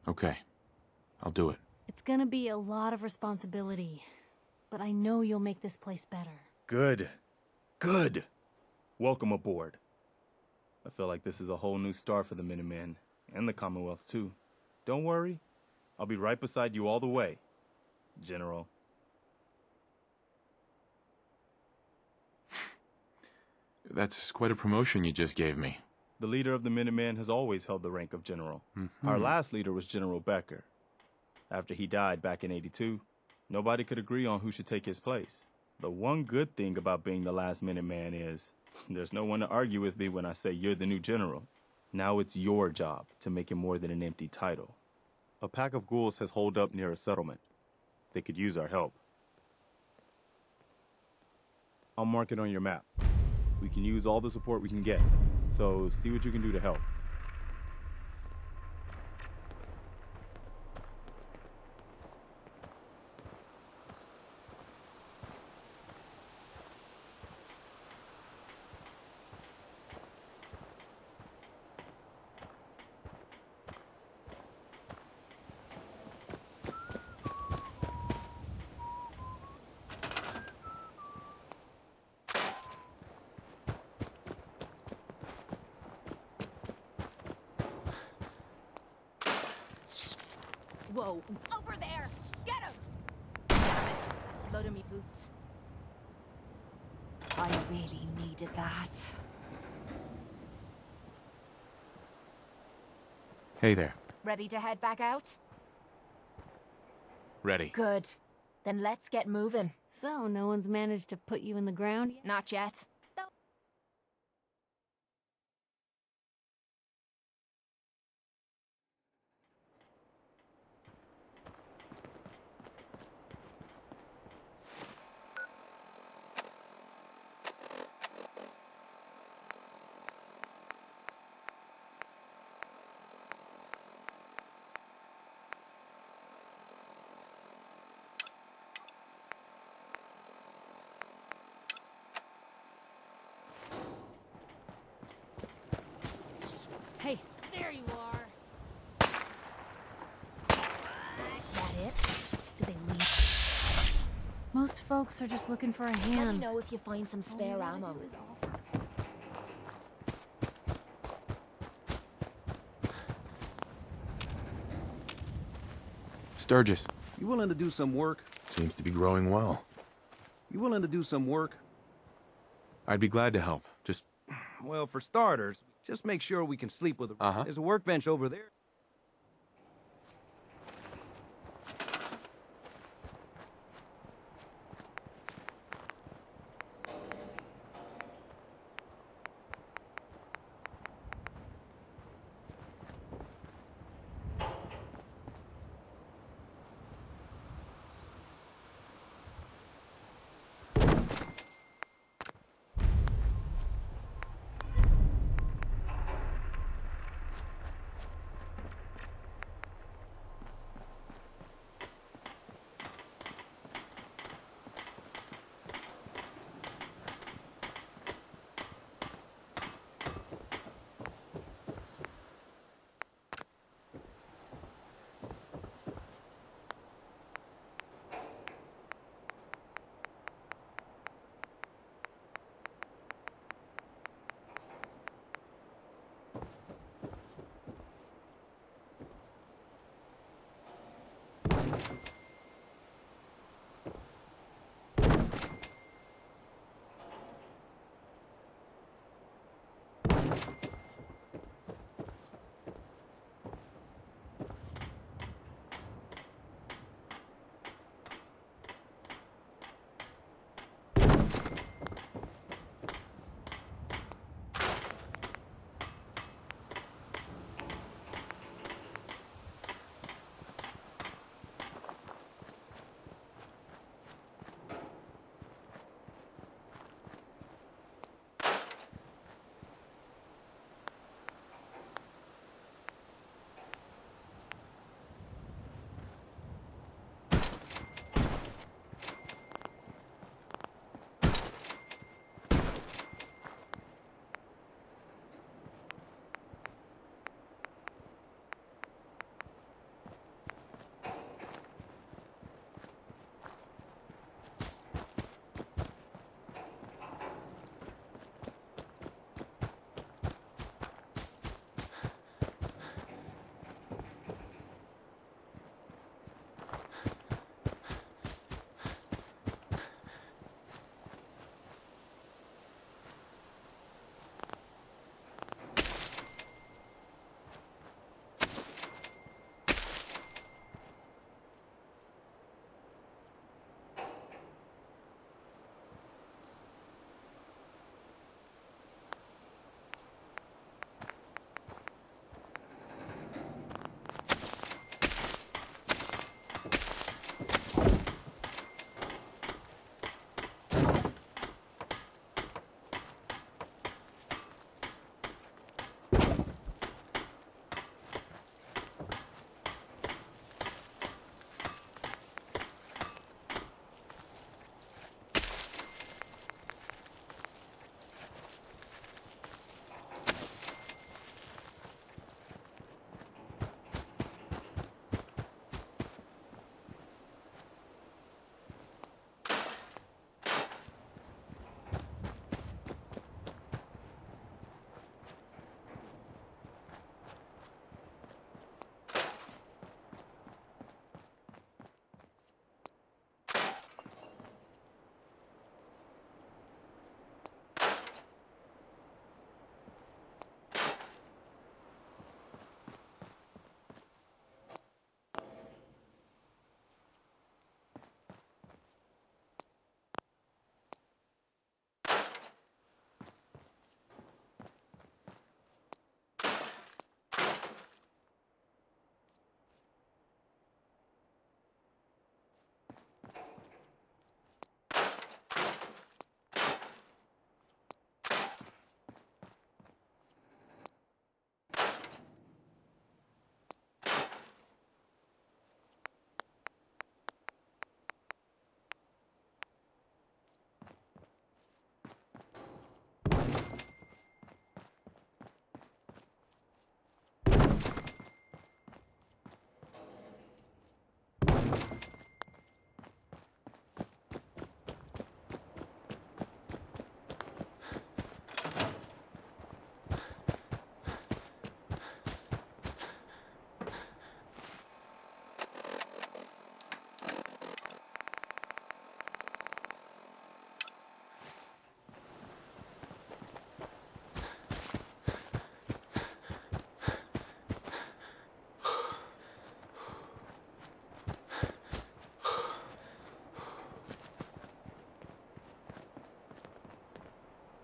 Okay. I'll do it. It's gonna be a lot of responsibility, but I know you'll make this place better. Good. Good. Welcome aboard. I feel like this is a whole new start for the Minutemen, and the Commonwealth too. Don't worry, I'll be right beside you all the way, General. That's quite a promotion you just gave me. The leader of the Minutemen has always held the rank of General. Our last leader was General Becker. After he died back in '82, nobody could agree on who should take his place. The one good thing about being the last Minuteman is there's no one to argue with me when I say you're the new general. Now it's your job to make it more than an empty title. A pack of ghouls has holed up near a settlement. They could use our help. I'll mark it on your map. We can use all the support we can get, so see what you can do to help. Whoa. Over there! Get him! Damn it! Load of me boots. I really needed that. Hey there. Ready to head back out? Ready. Good. Then let's get moving. So, no one's managed to put you in the ground yet? Not yet. Most folks are just looking for a Let me hand. know if you find some spare ammo. Sturgis. You willing to do some work? Seems to be growing well. You willing to do some work? I'd be glad to help. Just... Well, for starters, just make sure we can sleep with a... There's a workbench over there.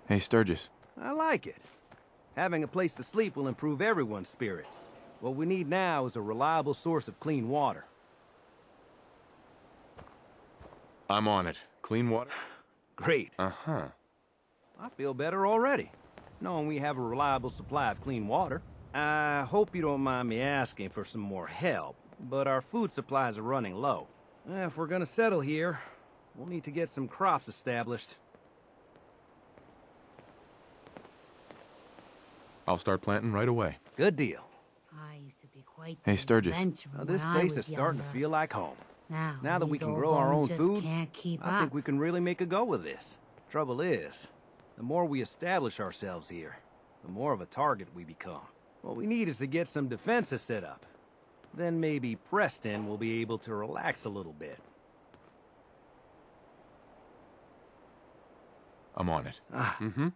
Hey, Sturgis. I like it. Having a place to sleep will improve everyone's spirits. What we need now is a reliable source of clean water. I'm on it. Clean water? Great. Uh-huh. I feel better already, knowing we have a reliable supply of clean water. I hope you don't mind me asking for some more help, but our food supplies are running low. If we're gonna settle here, we'll need to get some crops established. I'll start planting right away. Good deal. I used to be quite Hey, Sturgis. Now, this place is starting to feel like home. Now that we these can old grow our own bones just food, can't keep I up. think we can really make a go of this. Trouble is, the more we establish ourselves here, the more of a target we become. What we need is to get some defenses set up. Then maybe Preston will be able to relax a little bit. I'm on it. Mm-hmm.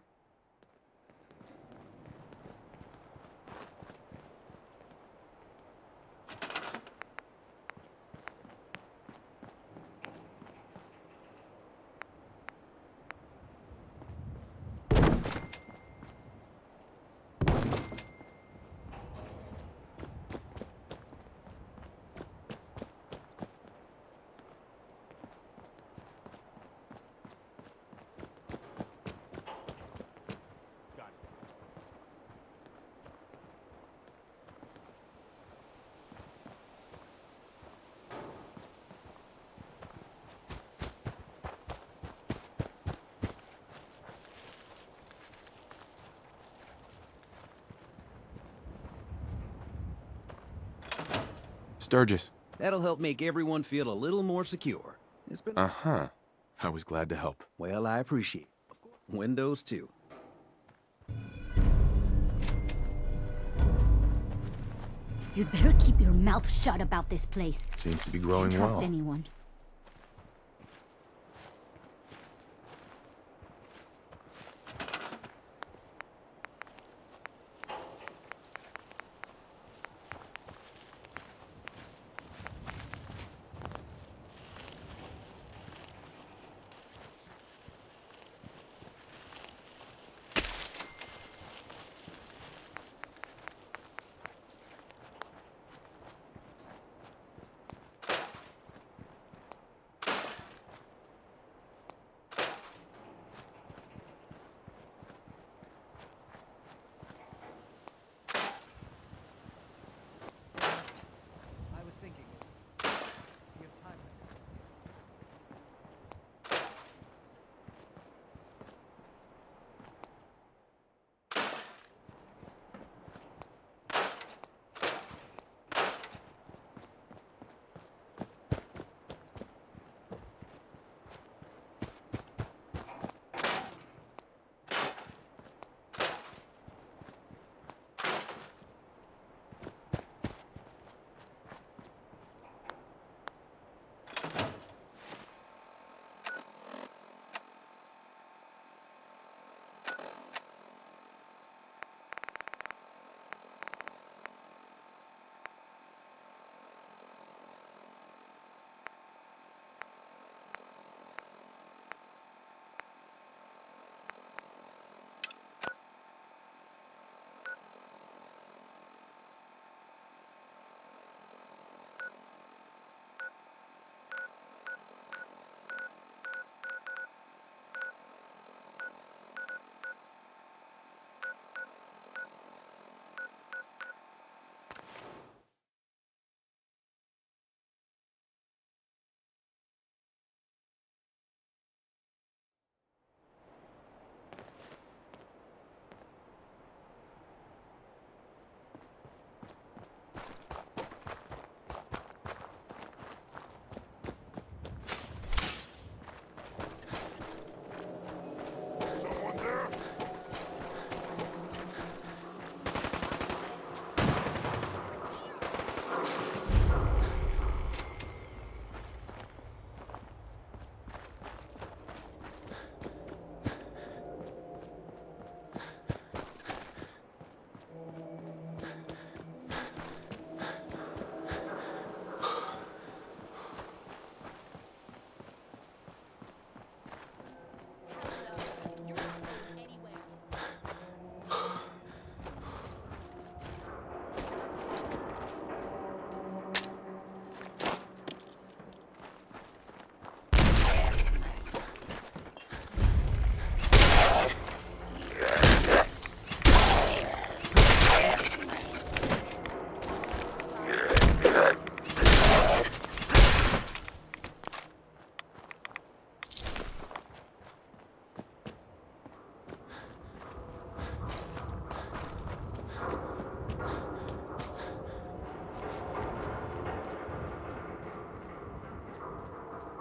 Sturgis. That'll help make everyone feel a little more secure. It's been... Uh-huh. I was glad to help. Well, I appreciate it. Of course. Windows, too. You'd better keep your mouth shut about this place. Seems to be growing Can't trust well. anyone.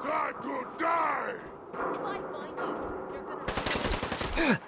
Time to die! If I find you, you're gonna...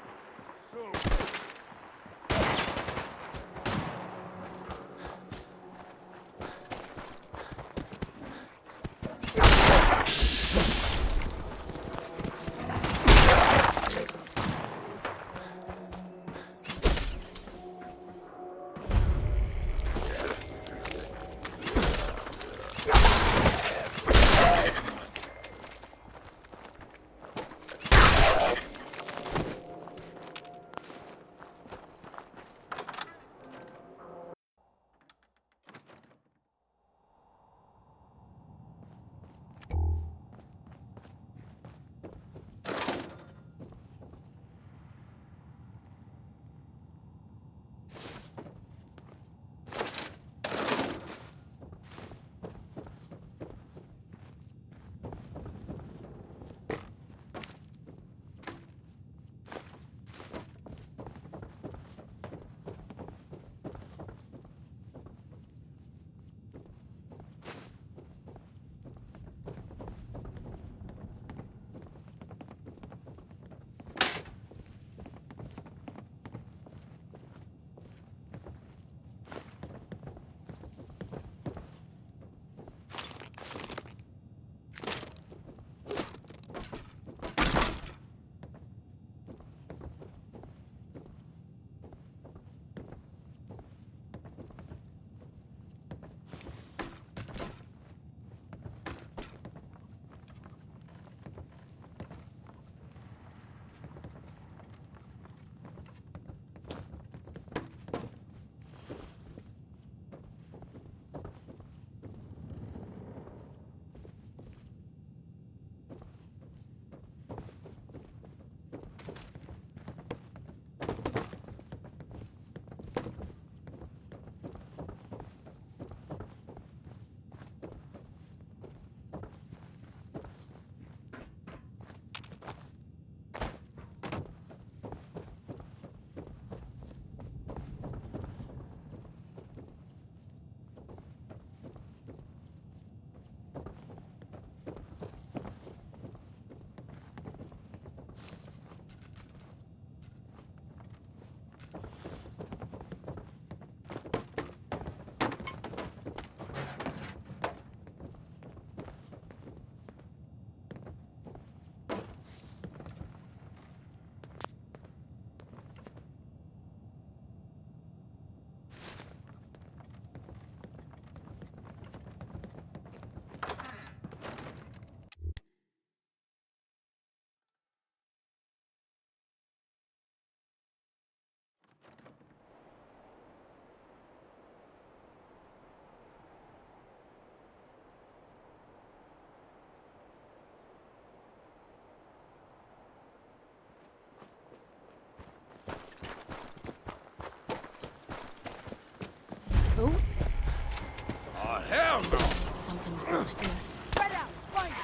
Who? Oh, hell no! Something's close to us. Spread out! Find it!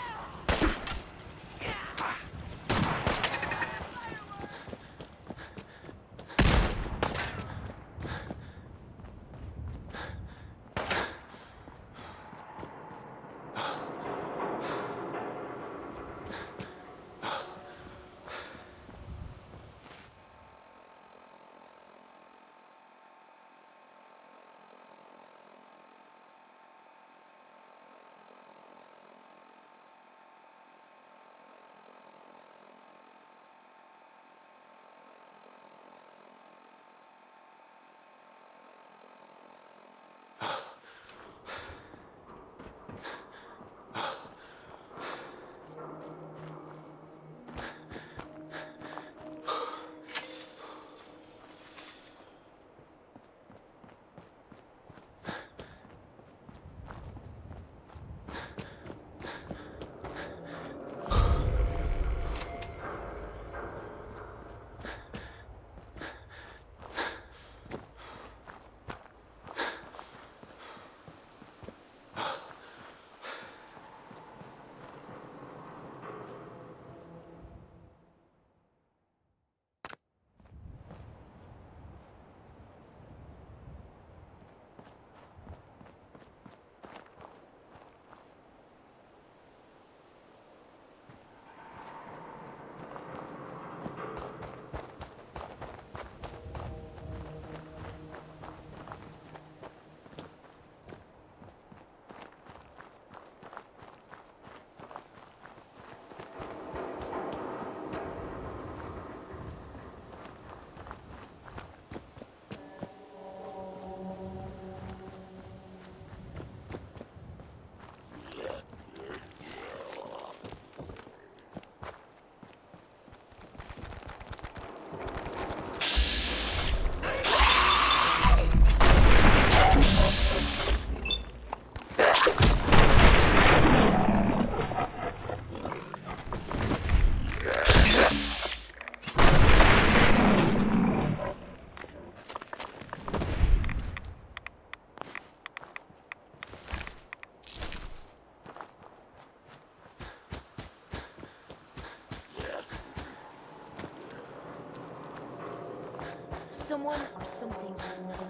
someone or something turns out.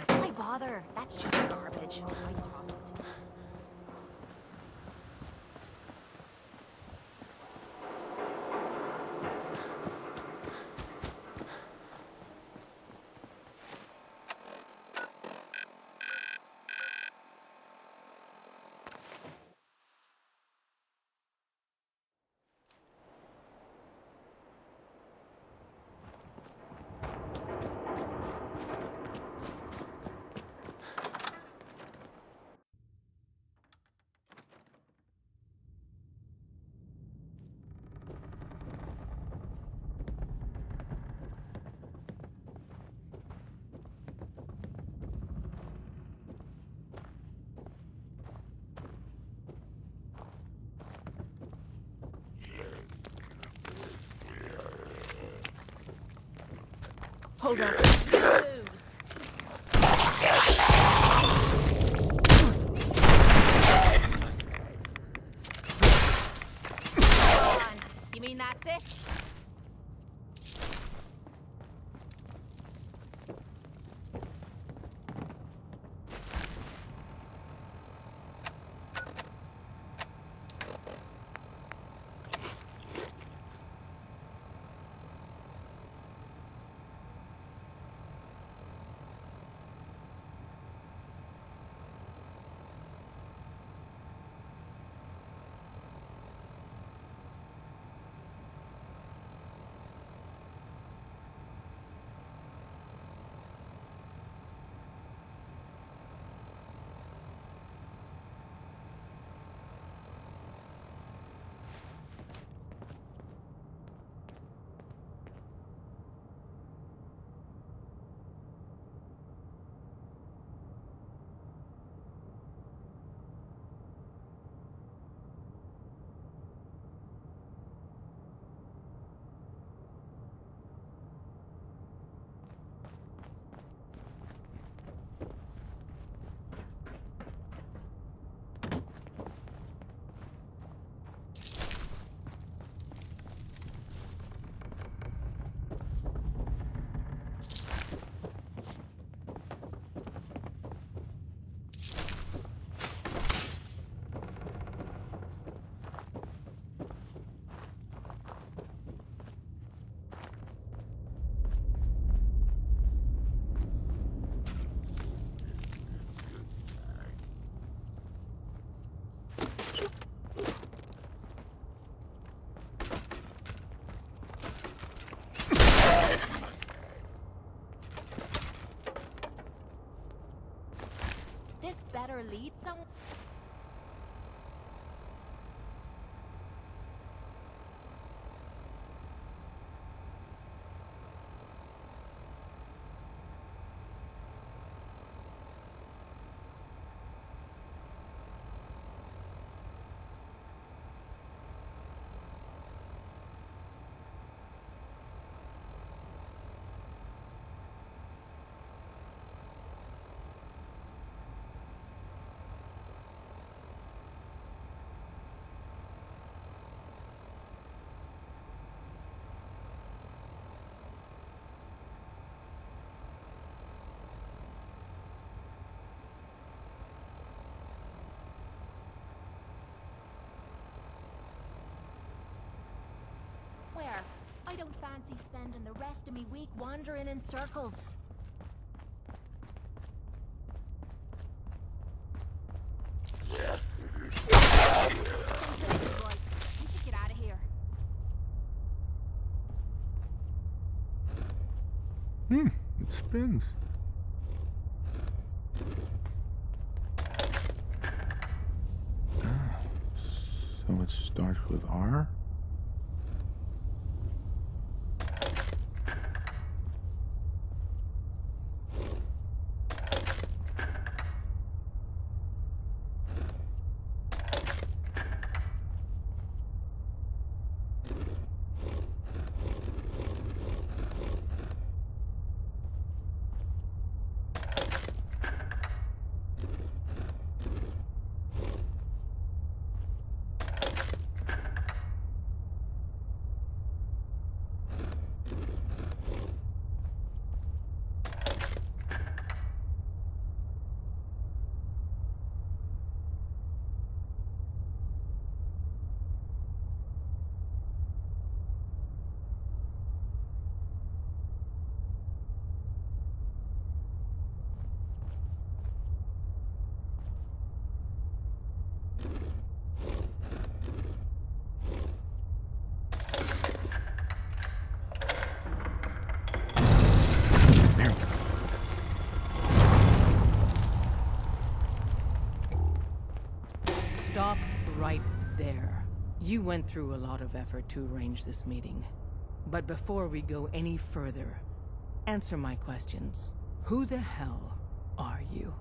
Why bother? That's just garbage. I toss it. Hold on. Lose. Come on. You mean that's it? This better lead somewhere. I don't fancy spending the rest of me week wandering in circles. We should get out of here. It spins. So it starts with R? Stop right there. You went through a lot of effort to arrange this meeting. But before we go any further, answer my questions. Who the hell are you?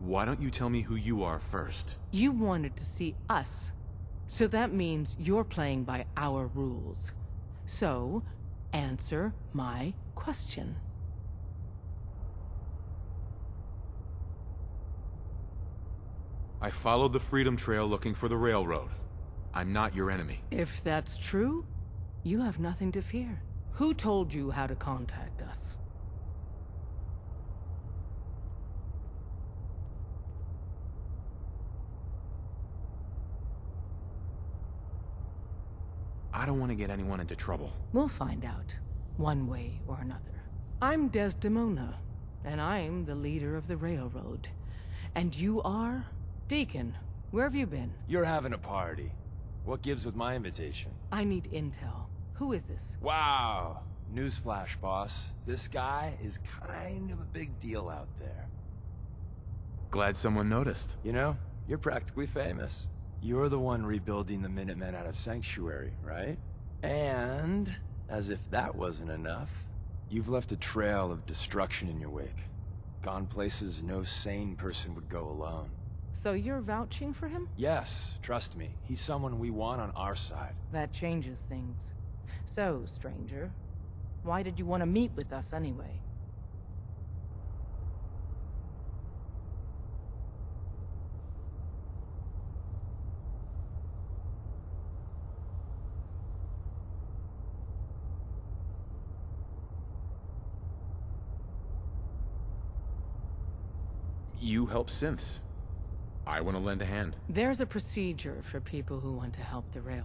Why don't you tell me who you are first? You wanted to see us. So that means you're playing by our rules. So, answer my question. I followed the Freedom Trail looking for the railroad. I'm not your enemy. If that's true, you have nothing to fear. Who told you how to contact us? I don't want to get anyone into trouble. We'll find out, one way or another. I'm Desdemona, and I'm the leader of the railroad. And you are? Deacon, where have you been? You're having a party. What gives with my invitation? I need intel. Who is this? Wow. Newsflash, boss. This guy is kind of a big deal out there. Glad someone noticed. You know, you're practically famous. You're the one rebuilding the Minutemen out of Sanctuary, right? And, as if that wasn't enough, you've left a trail of destruction in your wake. Gone places no sane person would go alone. So you're vouching for him? Yes, trust me. He's someone we want on our side. That changes things. So, stranger, why did you want to meet with us anyway? You help synths. I want to lend a hand. There's a procedure for people who want to help the rail.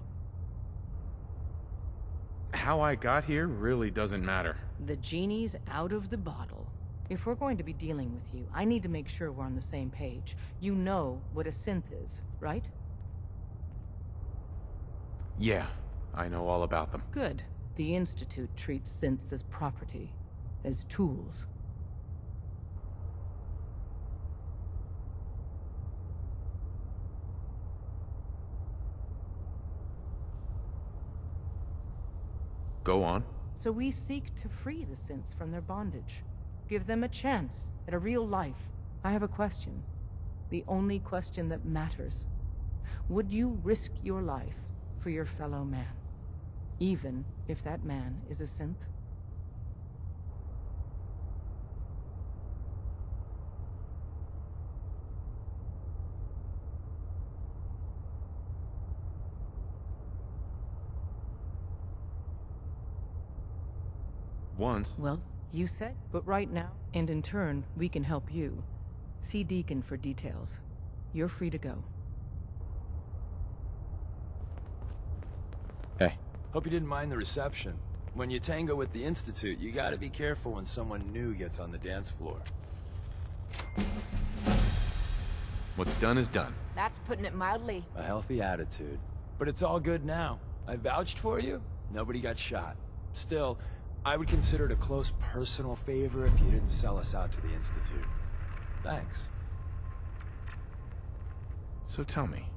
How I got here really doesn't matter. The genie's out of the bottle. If we're going to be dealing with you, I need to make sure we're on the same page. You know what a synth is, right? Yeah, I know all about them. Good. The Institute treats synths as property, as tools. Go on. So we seek to free the synths from their bondage. Give them a chance at a real life. I have a question. The only question that matters. Would you risk your life for your fellow man? Even if that man is a synth? Once. Well, you said. But right now, and in turn, we can help you. See Deacon for details. You're free to go. Hey. Hope you didn't mind the reception. When you tango with the Institute, you gotta be careful when someone new gets on the dance floor. What's done is done. That's putting it mildly. A healthy attitude. But it's all good now. I vouched for you. Nobody got shot. Still, I would consider it a close personal favor if you didn't sell us out to the Institute. Thanks. So tell me,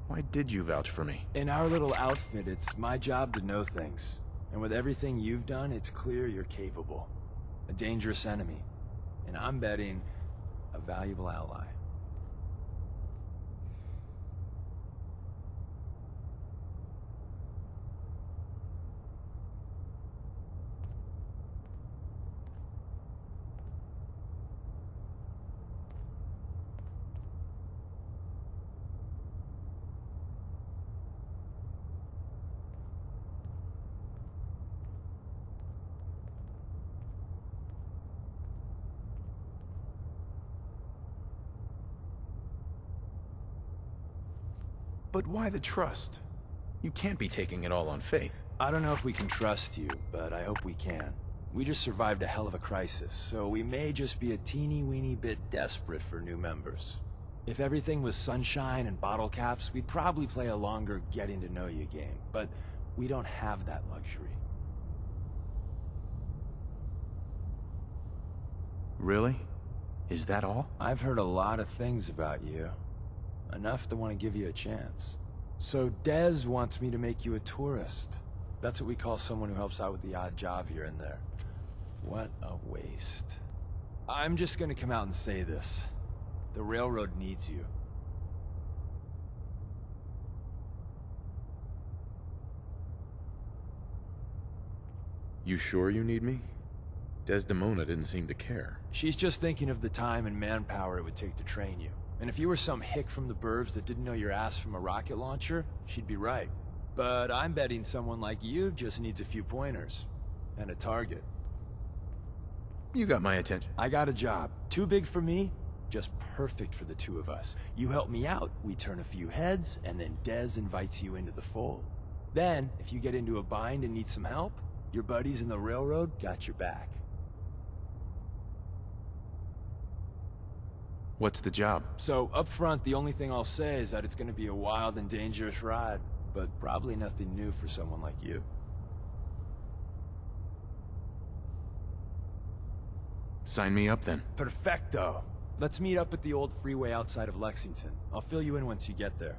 why did you vouch for me? In our little outfit, it's my job to know things. And with everything you've done, it's clear you're capable. A dangerous enemy. And I'm betting, a valuable ally. But why the trust? You can't be taking it all on faith. I don't know if we can trust you, but I hope we can. We just survived a hell of a crisis, so we may just be a teeny-weeny bit desperate for new members. If everything was sunshine and bottle caps, we'd probably play a longer getting-to-know-you game. But We don't have that luxury. Really? Is that all? I've heard a lot of things about you. Enough to want to give you a chance. So Dez wants me to make you a tourist. That's what we call someone who helps out with the odd job here and there. What a waste. I'm just gonna come out and say this. The railroad needs you. You sure you need me? Desdemona didn't seem to care. She's just thinking of the time and manpower it would take to train you. And if you were some hick from the burbs that didn't know your ass from a rocket launcher, she'd be right. But I'm betting someone like you just needs a few pointers. And a target. You got my attention. I got a job. Too big for me, just perfect for the two of us. You help me out, we turn a few heads, and then Dez invites you into the fold. Then, if you get into a bind and need some help, your buddies in the railroad got your back. What's the job? So, up front, the only thing I'll say is that it's gonna be a wild and dangerous ride, but probably nothing new for someone like you. Sign me up then. Perfecto. Let's meet up at the old freeway outside of Lexington. I'll fill you in once you get there.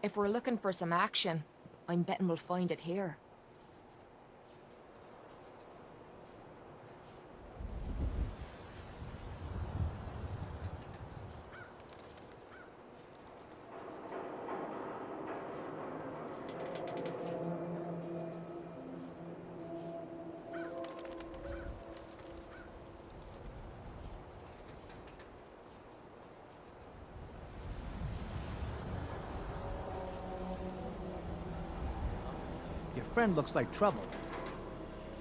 If we're looking for some action, I'm betting we'll find it here. Your friend looks like trouble.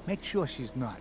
Make sure she's not.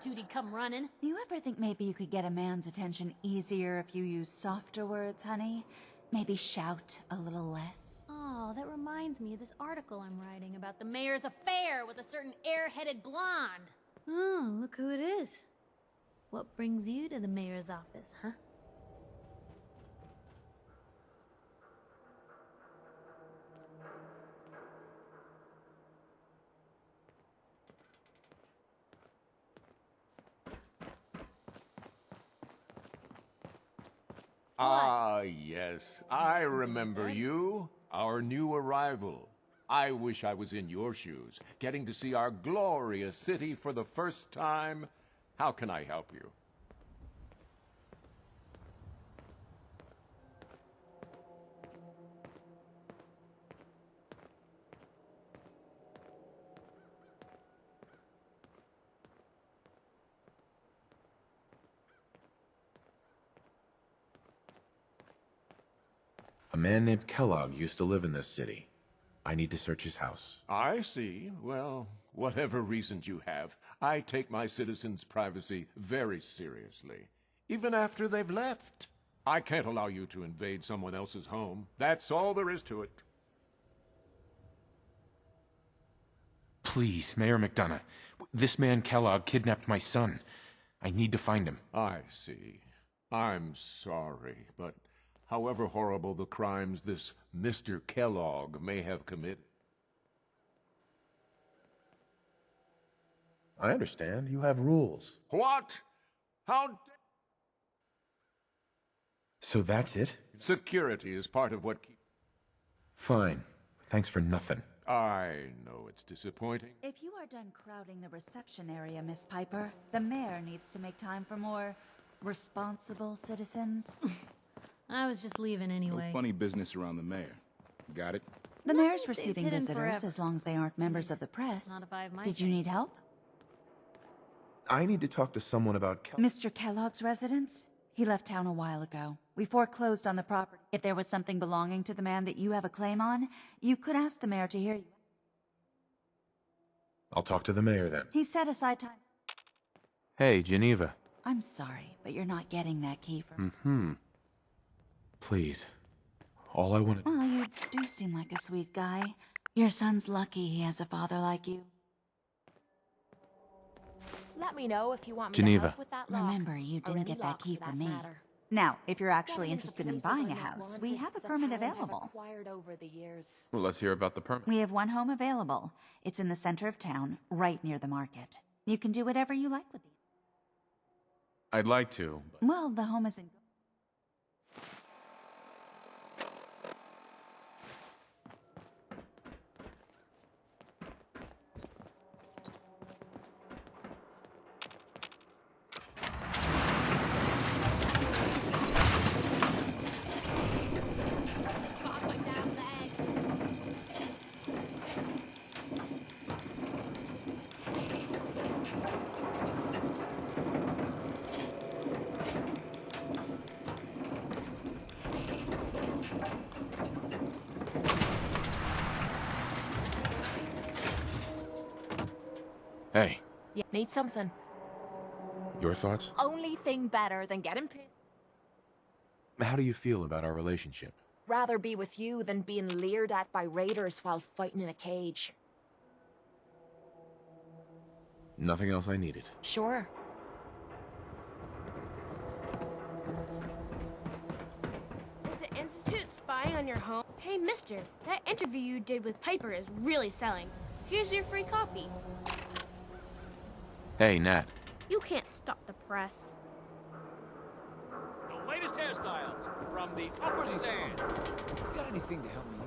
He'd come running. Do you ever think maybe you could get a man's attention easier if you use softer words, honey? Maybe shout a little less? Oh, that reminds me of this article I'm writing about the mayor's affair with a certain air-headed blonde. Oh, look who it is. What brings you to the mayor's office, huh? Ah, yes. I remember you. Our new arrival. I wish I was in your shoes, getting to see our glorious city for the first time. How can I help you? A man named Kellogg used to live in this city. I need to search his house. I see. Well, whatever reasons you have, I take my citizens' privacy very seriously. Even after they've left. I can't allow you to invade someone else's home. That's all there is to it. Please, Mayor McDonough. This man Kellogg kidnapped my son. I need to find him. I see. I'm sorry, but however horrible the crimes this Mr. Kellogg may have committed. I understand. You have rules. What? How? So that's it? Security is part of what keeps... Fine. Thanks for nothing. I know it's disappointing. If you are done crowding the reception area, Miss Piper, the mayor needs to make time for more responsible citizens. I was just leaving anyway. No funny business around the mayor. Got it? The No, mayor's he stays receiving hidden visitors forever. as long as they aren't members of the press. Not if I have my Did you say. need help? I need to talk to someone about Mr. Kellogg's residence? He left town a while ago. We foreclosed on the property. If there was something belonging to the man that you have a claim on, you could ask the mayor to hear you. I'll talk to the mayor then. He set aside time. Hey, Geneva. I'm sorry, but you're not getting that key from... Please. All I want to... Well, you do seem like a sweet guy. Your son's lucky he has a father like you. Let me know if you want me Geneva. to help with that lock. Remember, you Or didn't any get that lock key for from that me. matter. Now, if you're actually Getting into interested in places buying a I'm not house, we wanted have a is permit talent I've available. acquired over the years. Well, let's hear about the permit. We have one home available. It's in the center of town, right near the market. You can do whatever you like with it. I'd like to, but... Well, the home is in... Hey, Yeah, need something. your thoughts? Only thing better than getting pissed. How do you feel about our relationship? Rather be with you than being leered at by raiders while fighting in a cage. Nothing else I needed. Sure. Is the Institute spying on your home? Hey, mister, that interview you did with Piper is really selling. Here's your free copy. Hey, Nat. You can't stop the press. The latest hairstyles from the upper stand. You got anything to help me,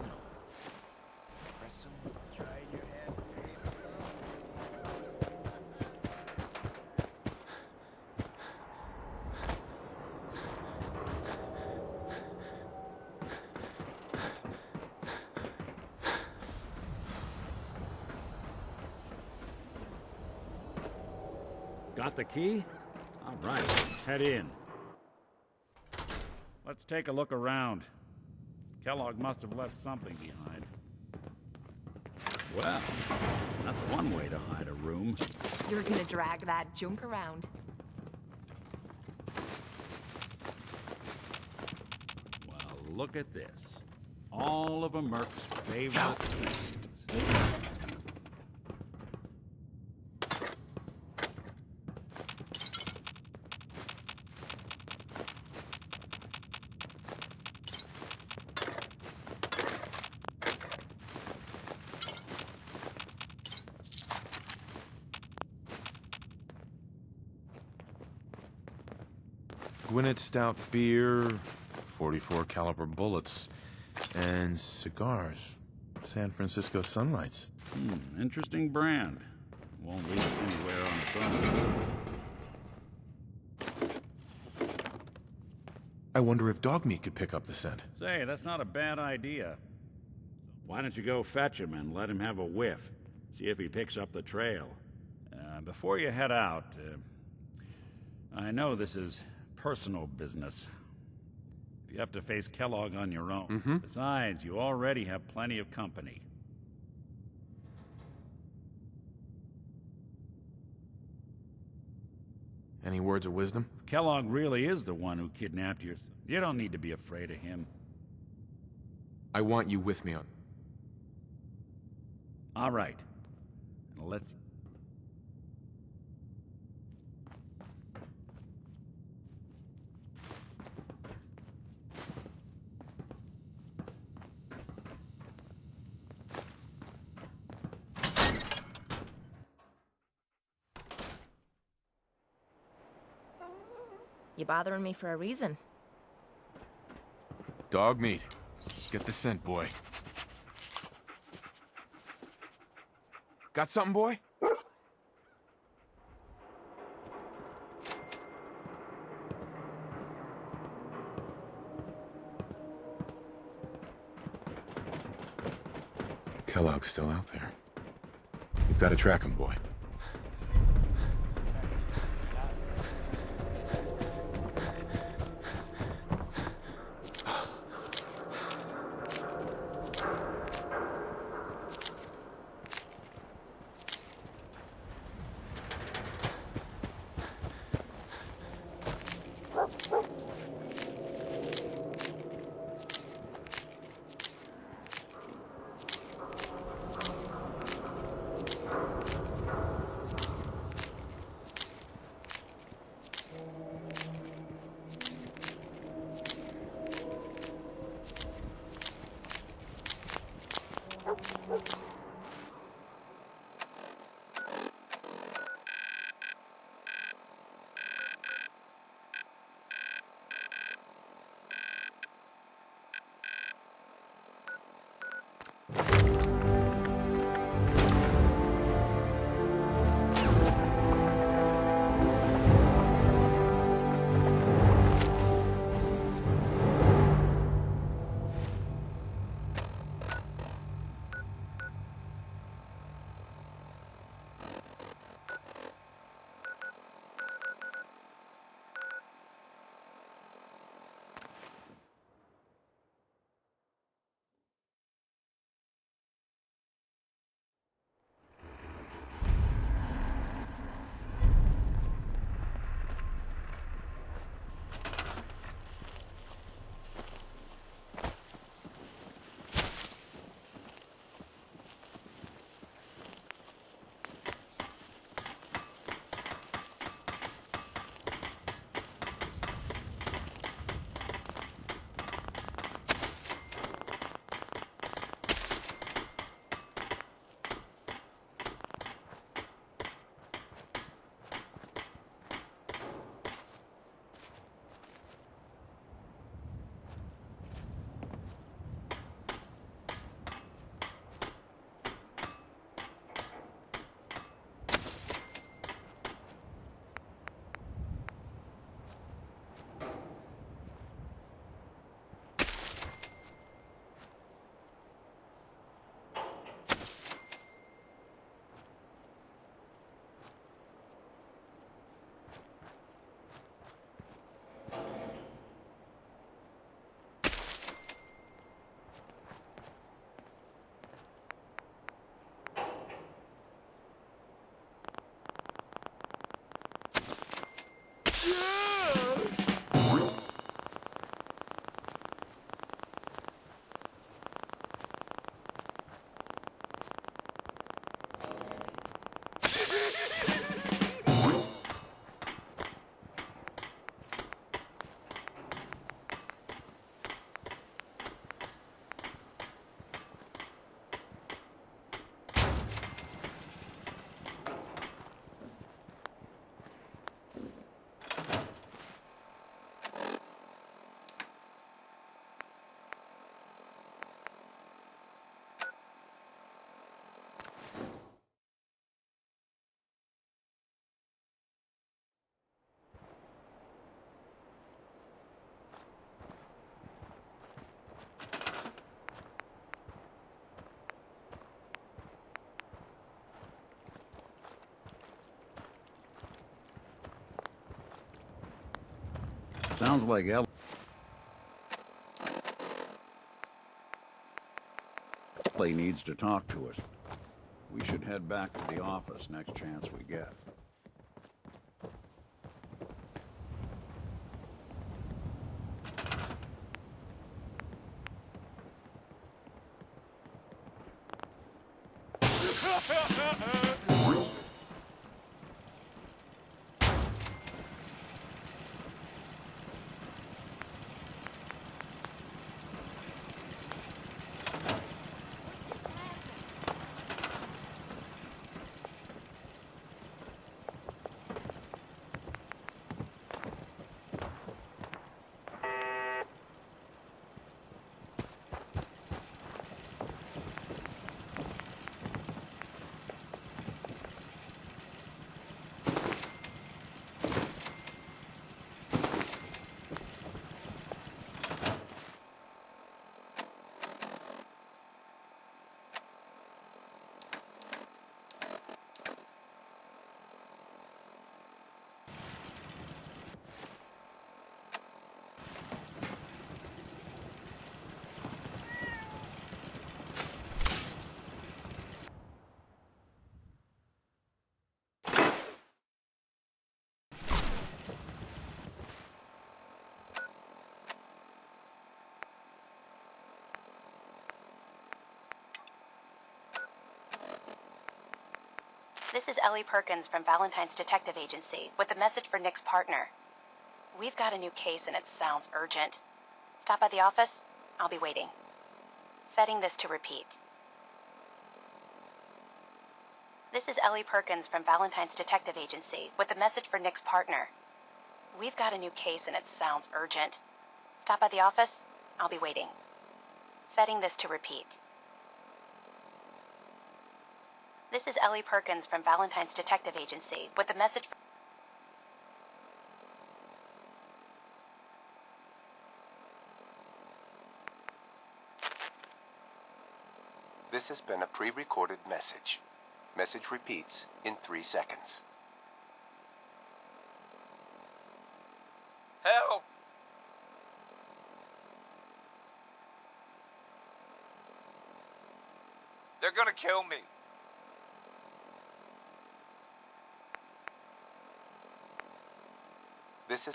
press some... Trying your hand. Got the key? All right, let's head in. Let's take a look around. Kellogg must have left something behind. Well, that's one way to hide a room. You're gonna drag that junk around. Well, look at this. all of a merc's favorite things. Gwinnett Stout beer, 44 caliber bullets, and cigars. San Francisco Sunlights. Interesting brand. Won't lead us anywhere on its own. I wonder if dog meat could pick up the scent. Say, that's not a bad idea. Why don't you go fetch him and let him have a whiff? See if he picks up the trail. Before you head out, I know this is personal business. If you have to face Kellogg on your own. Besides, you already have plenty of company. Any words of wisdom? Kellogg really is the one who kidnapped you. You don't need to be afraid of him. I want you with me on... All right. Let's... You bothering me for a reason. Dog meat. Get the scent, boy. Got something, boy? Kellogg's still out there. We've got to track him, boy. Sounds like Ellie needs to talk to us. We should head back to the office next chance we get. This is Ellie Perkins from Valentine's Detective Agency with a message for Nick's partner. We've got a new case and it sounds urgent. Stop by the office? I'll be waiting. Setting this to repeat. This is Ellie Perkins from Valentine's Detective Agency with a message for Nick's partner. We've got a new case and it sounds urgent. Stop by the office? I'll be waiting. Setting this to repeat. This is Ellie Perkins from Valentine's Detective Agency with a message for... This has been a pre-recorded message. Message repeats in 3 seconds. Help! They're gonna kill me. This is...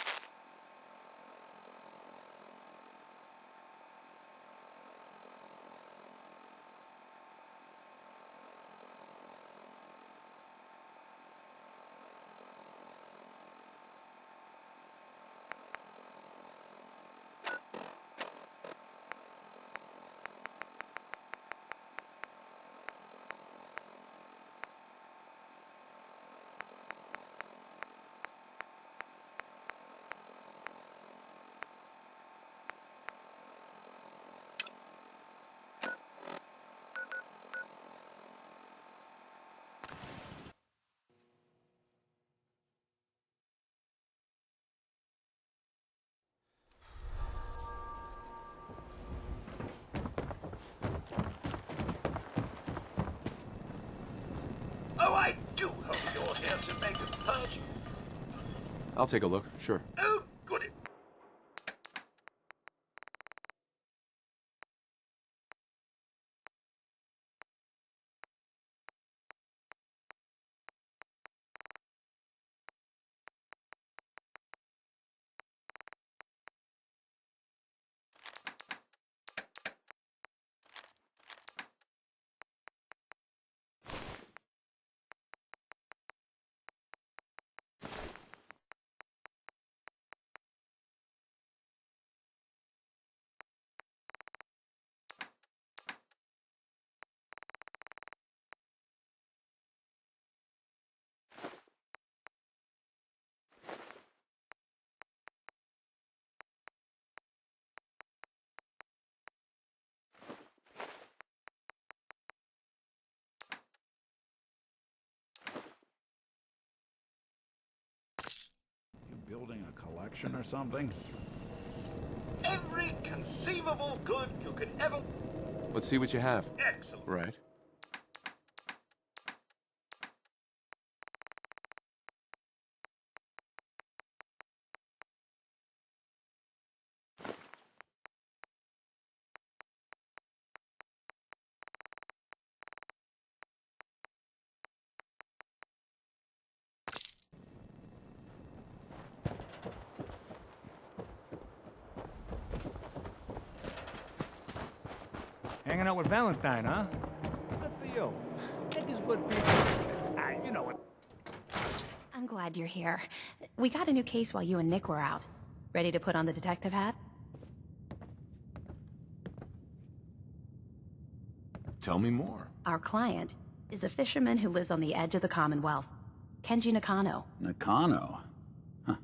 Oh, I do hope you're here to make a purchase. I'll take a look, sure. Oh, Building a collection or something? every conceivable good you could ever... Let's see what you have. Excellent. Right. Hanging out with Valentine, huh? Good for you. Nick is good people. Ah, you know it. I'm glad you're here. We got a new case while you and Nick were out. Ready to put on the detective hat? Tell me more. Our client is a fisherman who lives on the edge of the Commonwealth. Kenji Nakano. Nakano? Huh.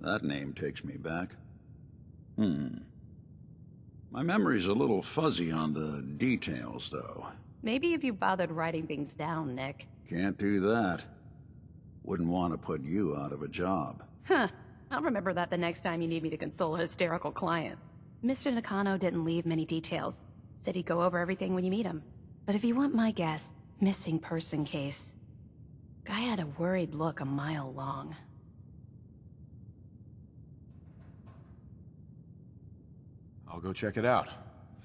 That name takes me back. My memory's a little fuzzy on the details, though. Maybe if you bothered writing things down, Nick. Can't do that. Wouldn't want to put you out of a job. Huh. I'll remember that the next time you need me to console a hysterical client. Mr. Nakano didn't leave many details. Said he'd go over everything when you meet him. But if you want my guess, missing person case. Guy had a worried look a mile long. I'll go check it out.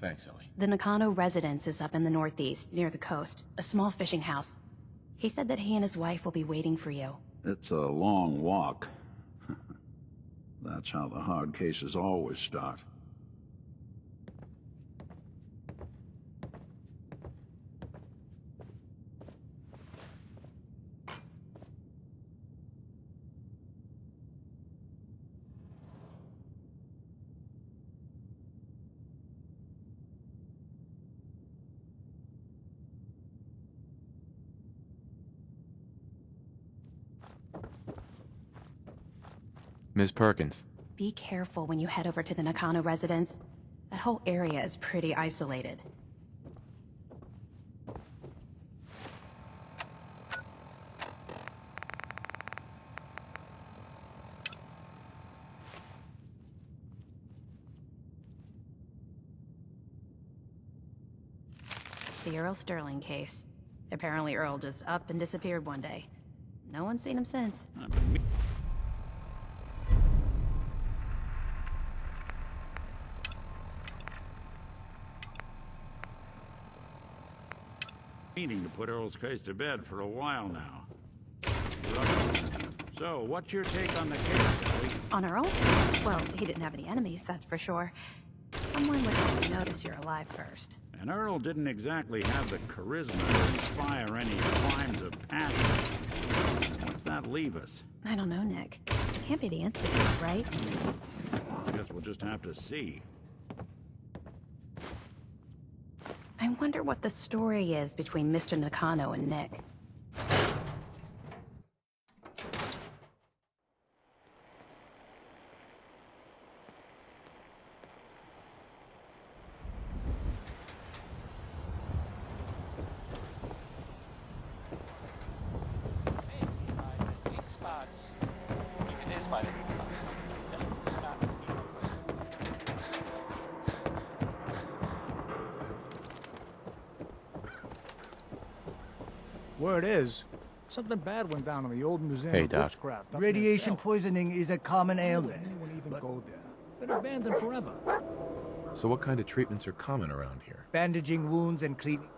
Thanks, Ellie. The Nakano residence is up in the northeast, near the coast. A small fishing house. He said that he and his wife will be waiting for you. It's a long walk. That's how the hard cases always start. Ms. Perkins. Be careful when you head over to the Nakano residence. That whole area is pretty isolated. The Earl Sterling case. Apparently Earl just up and disappeared one day. No one's seen him since. Meaning to put Earl's case to bed for a while now. So, what's your take on the case, Ellie? On Earl? Well, he didn't have any enemies, that's for sure. Someone would have to notice you're alive first. And Earl didn't exactly have the charisma to inspire any crimes of passion. What's that leave us? I don't know, Nick. It can't be the Institute, right? Guess we'll just have to see. I wonder what the story is between Mr. Nakano and Nick. Word is, something bad went down in the old museum Hey, of Doc. witchcraft. Radiation poisoning is a common ailment. Anyone even go there? Been abandoned forever. So what kind of treatments are common around here? Bandaging wounds and cleaning.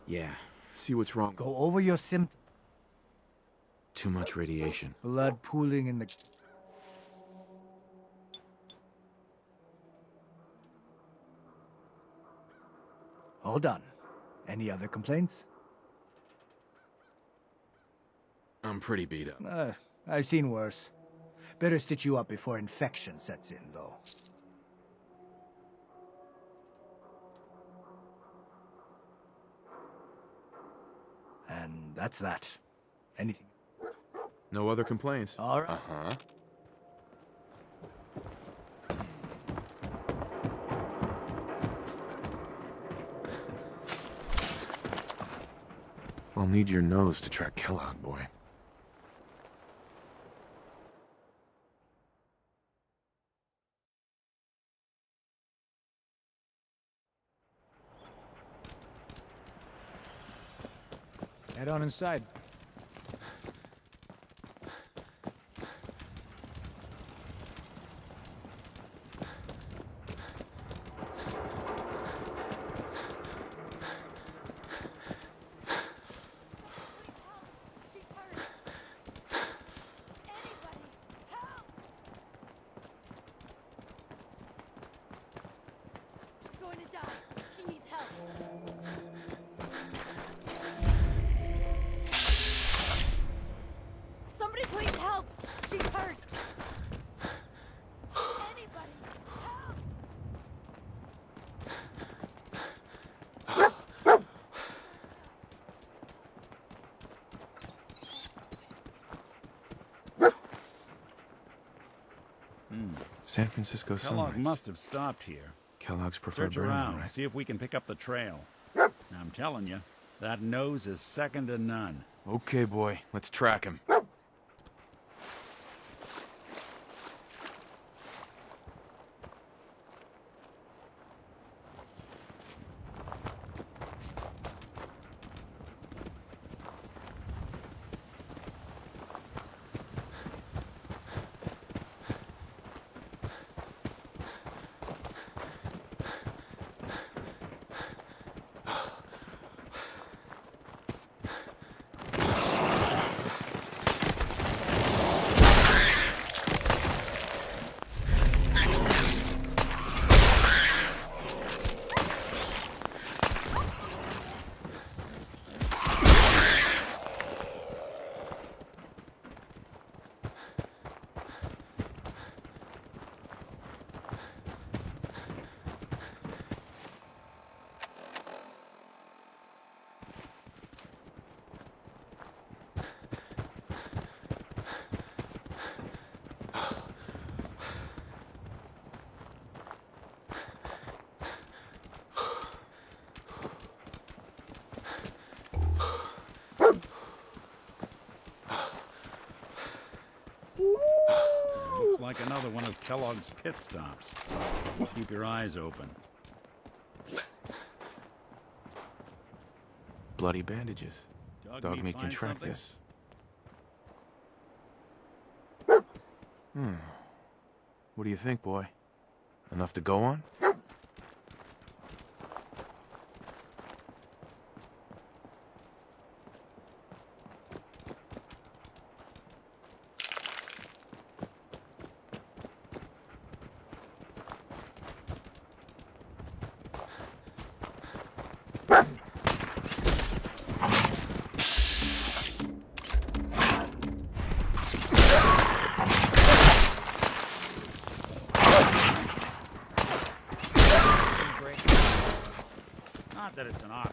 Yeah. See what's wrong. Go over your symptoms. Too much radiation. Blood pooling in the... All done. Any other complaints? I'm pretty beat up. I've seen worse. Better stitch you up before infection sets in, though. And that's that. Anything? No other complaints. All right. Uh-huh. I'll need your nose to track Kellogg, boy. Head on inside. She's going to die. She needs help. Help! She's hurt! Anybody! San Francisco Kellogg Sunrise. must have stopped here. Kellogg's preferred Search brand, around, right? see if we can pick up the trail. I'm telling you, that nose is second to none. Okay, boy. Let's track him. Looks like another one of Kellogg's pit stops. Keep your eyes open. Bloody bandages. Dog meat can find track something? this. What do you think, boy? Enough to go on? Not that it's an option.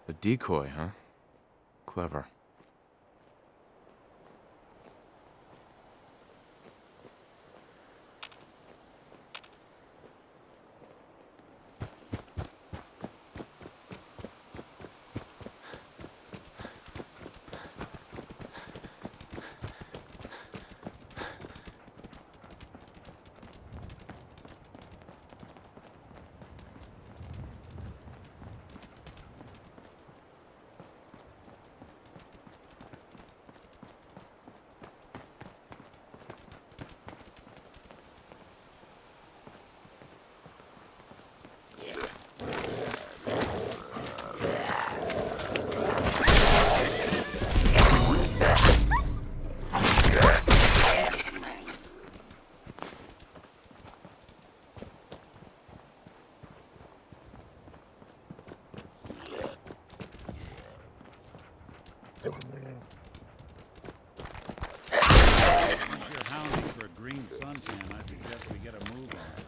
A decoy, huh? Clever. If you're hounding for a green suntan, I suggest we get a move on.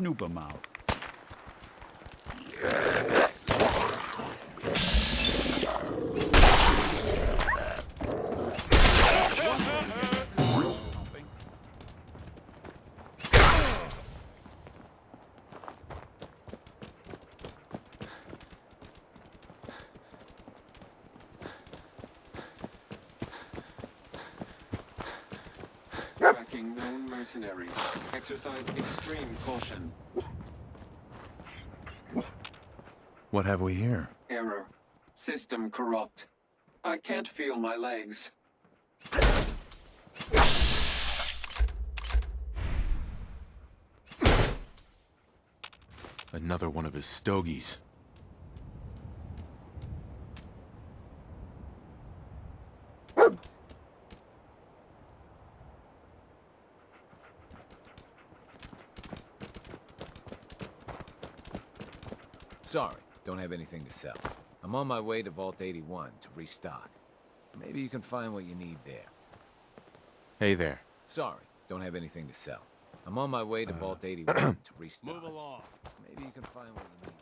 snoop 'em out. Tracking known mercenary. Exercise extreme caution. What have we here? Error. System corrupt. I can't feel my legs. Another one of his stogies. Sorry, don't have anything to sell. I'm on my way to Vault 81 to restock. Maybe you can find what you need there. Hey there. Sorry, don't have anything to sell. I'm on my way to Vault 81 to restock. Move along. Maybe you can find what you need there.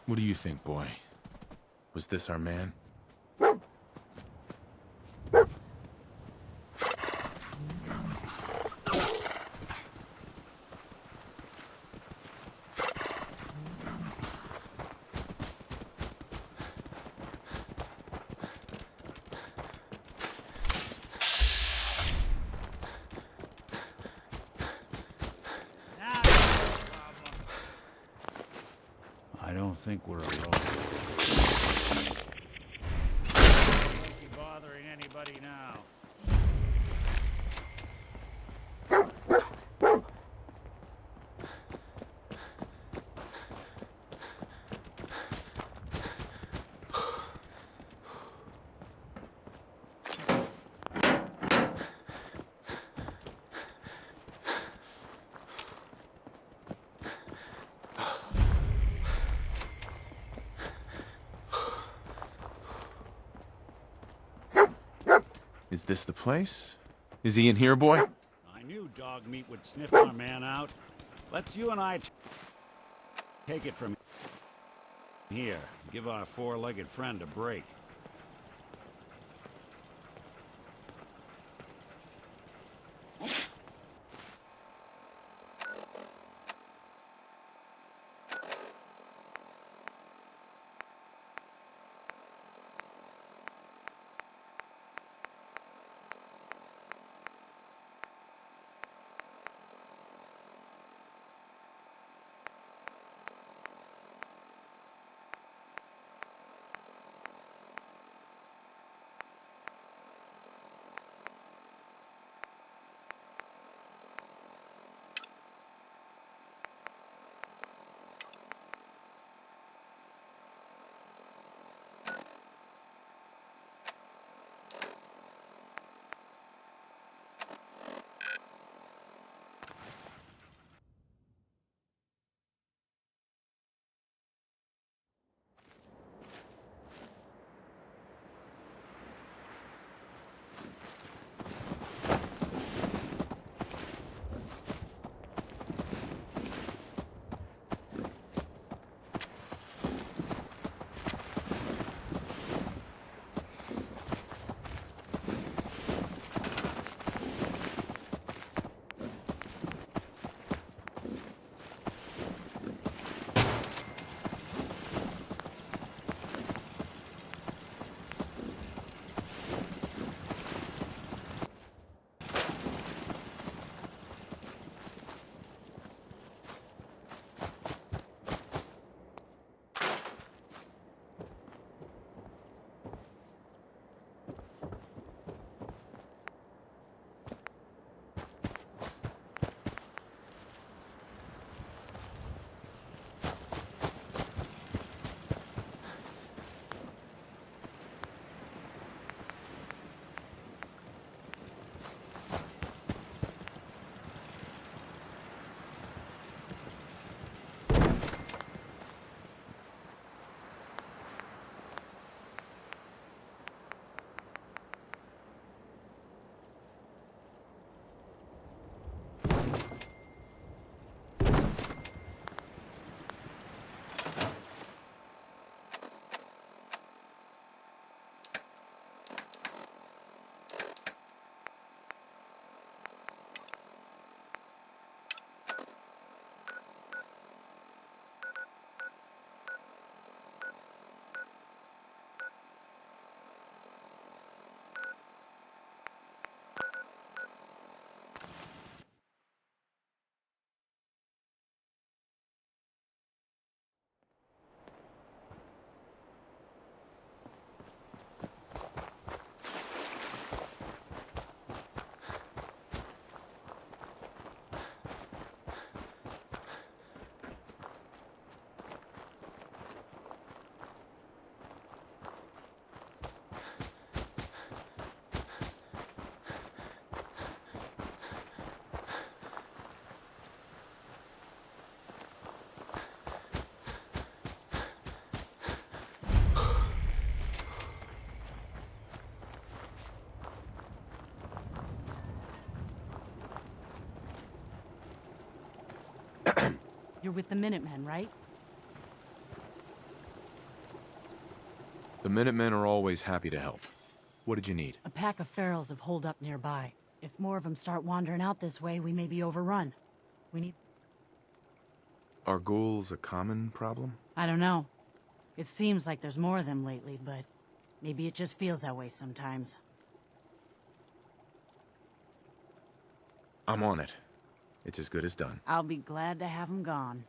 What do you think, boy? Was this our man? I don't think we're alone. Won't be bothering anybody now. Is this the place? Is he in here, boy? I knew dog meat would sniff our man out. Let's you and I take it from here. Give our four-legged friend a break. You're with the Minutemen, right? The Minutemen are always happy to help. What did you need? A pack of ferals have holed up nearby. If more of them start wandering out this way, we may be overrun. We need... Are ghouls a common problem? I don't know. It seems like there's more of them lately, but maybe it just feels that way sometimes. I'm on it. It's as good as done. I'll be glad to have them gone.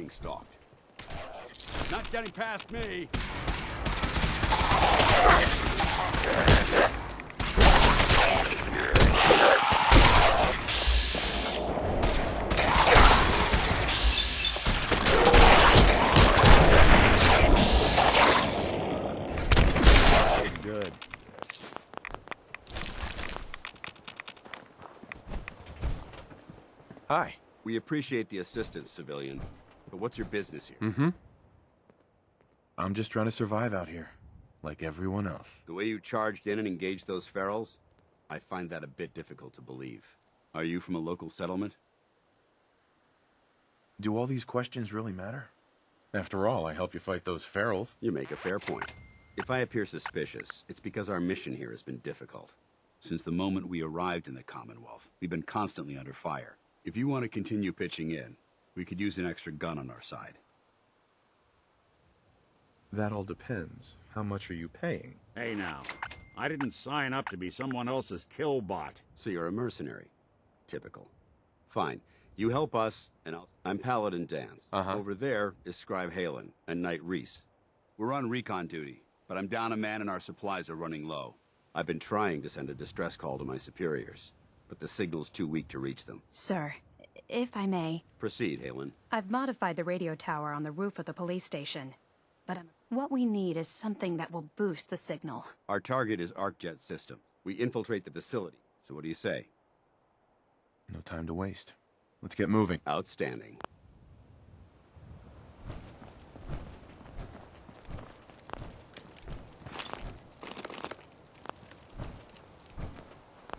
Stalked. Not getting past me. Good. Hi. We appreciate the assistance, civilian. But what's your business here? Mm-hmm. I'm just trying to survive out here, like everyone else. The way you charged in and engaged those ferals, I find that a bit difficult to believe. Are you from a local settlement? Do all these questions really matter? After all, I help you fight those ferals. You make a fair point. If I appear suspicious, it's because our mission here has been difficult. Since the moment we arrived in the Commonwealth, we've been constantly under fire. If you want to continue pitching in, we could use an extra gun on our side. That all depends. How much are you paying? Hey now, I didn't sign up to be someone else's kill bot. So you're a mercenary. Typical. Fine. You help us, and I'm Paladin Dance. Over there is Scribe Halen and Knight Reese. We're on recon duty, but I'm down a man and our supplies are running low. I've been trying to send a distress call to my superiors, but the signal's too weak to reach them. Sir, if I may... Proceed, Halen. I've modified the radio tower on the roof of the police station, but what we need is something that will boost the signal. Our target is ArcJet system. We infiltrate the facility, so what do you say? No time to waste. Let's get moving. Outstanding.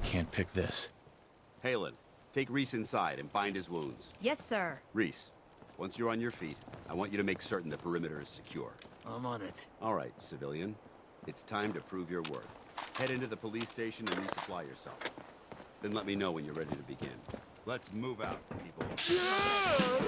Can't pick this. Halen, take Reese inside and bind his wounds. Yes, sir. Reese, once you're on your feet, I want you to make certain the perimeter is secure. I'm on it. All right, civilian. It's time to prove your worth. Head into the police station and resupply yourself. Then let me know when you're ready to begin. Let's move out, people. Yeah.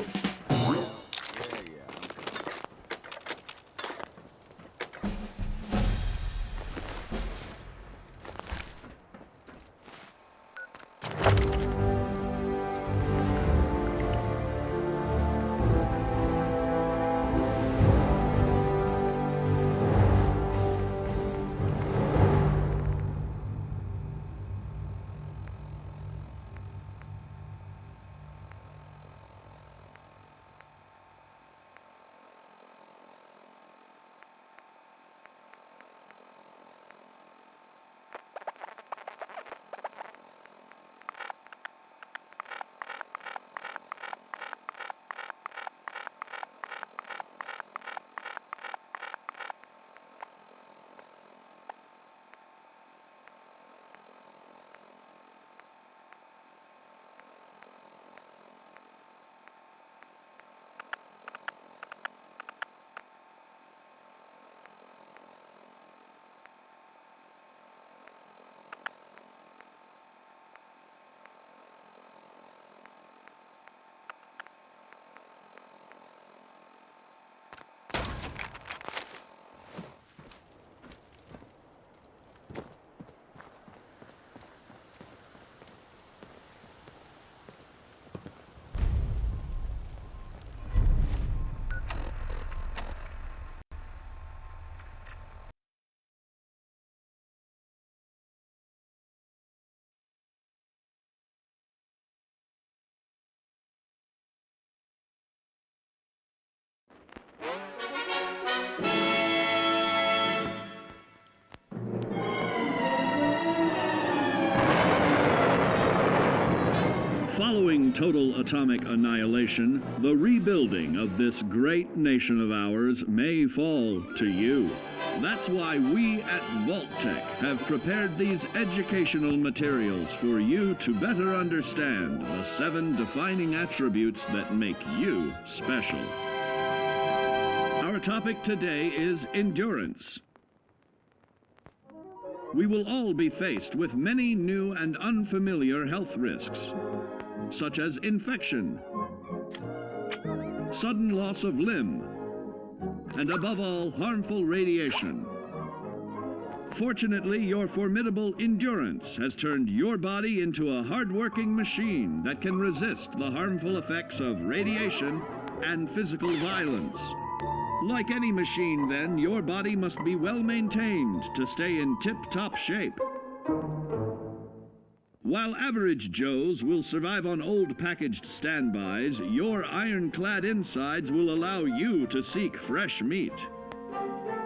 total atomic annihilation, the rebuilding of this great nation of ours may fall to you. That's why we at Vault-Tec have prepared these educational materials for you to better understand the 7 defining attributes that make you special. Our topic today is endurance. We will all be faced with many new and unfamiliar health risks, such as infection, sudden loss of limb, and above all, harmful radiation. Fortunately, your formidable endurance has turned your body into a hard-working machine that can resist the harmful effects of radiation and physical violence. Like any machine, then, your body must be well maintained to stay in tip-top shape. While average Joes will survive on old packaged standbys, your ironclad insides will allow you to seek fresh meat.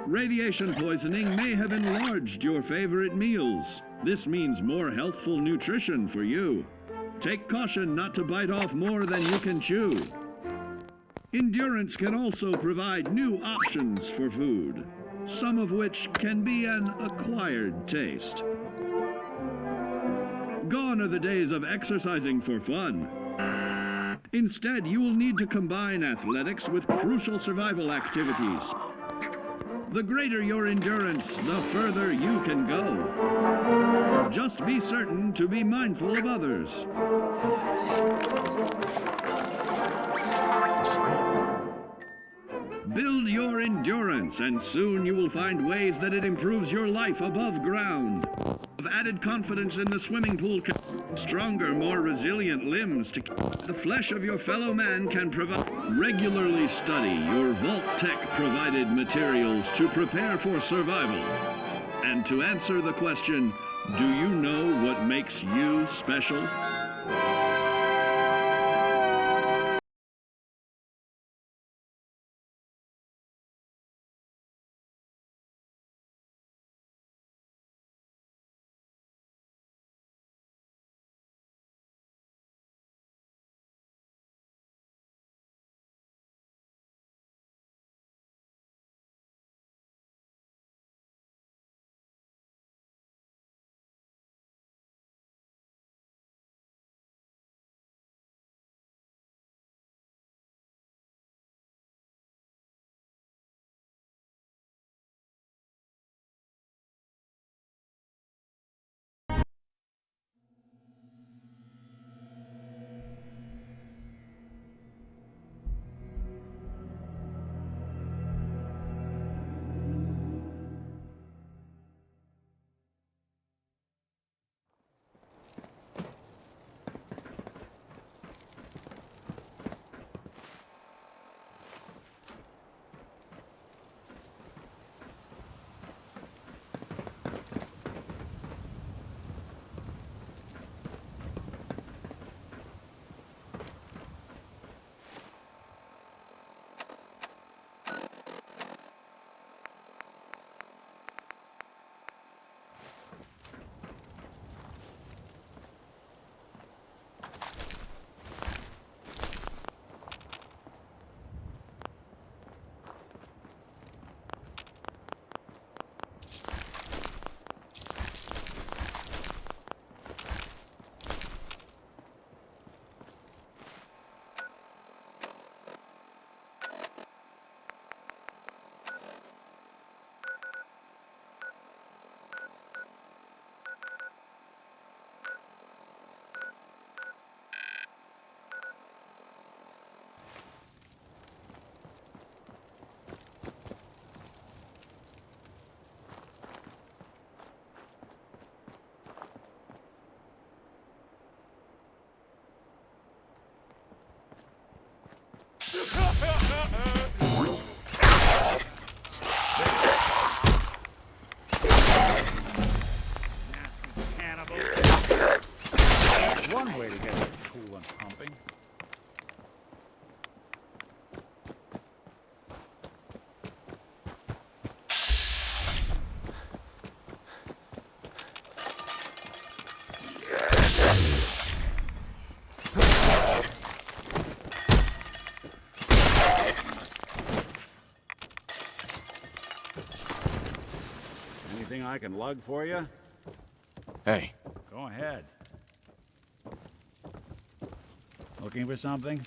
Radiation poisoning may have enlarged your favorite meals. This means more healthful nutrition for you. Take caution not to bite off more than you can chew. Endurance can also provide new options for food, some of which can be an acquired taste. Gone are the days of exercising for fun. Instead, you will need to combine athletics with crucial survival activities. The greater your endurance, the further you can go. Just be certain to be mindful of others. Build your endurance, and soon you will find ways that it improves your life above ground. Of added confidence in the swimming pool, stronger, more resilient limbs to the flesh of your fellow man can provide. Regularly study your Vault-Tec provided materials to prepare for survival. And to answer the question, do you know what makes you special? I can lug for you? Hey. Go ahead. Looking for something?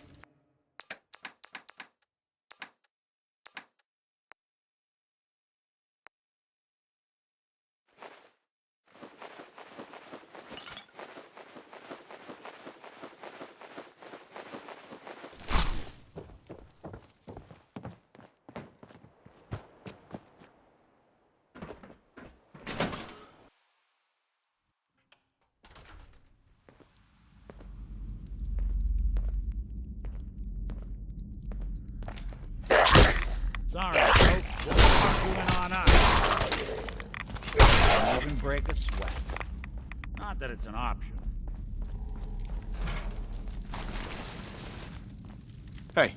Sorry, folks. Just chewing on us. Don't even break a sweat. Not that it's an option. Hey.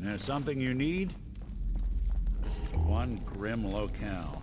There's something you need? This is one grim locale.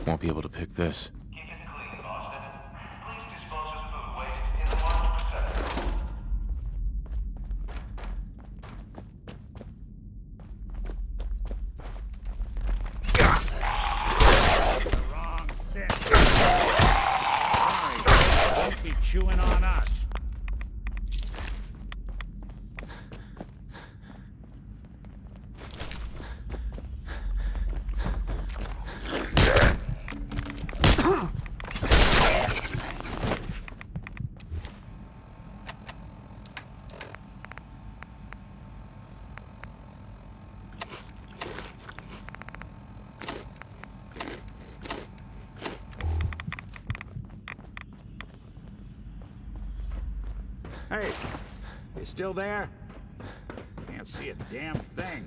Won't be able to pick this. Wrong set. Sorry, don't be chewing on us. Hey, you still there? Can't see a damn thing.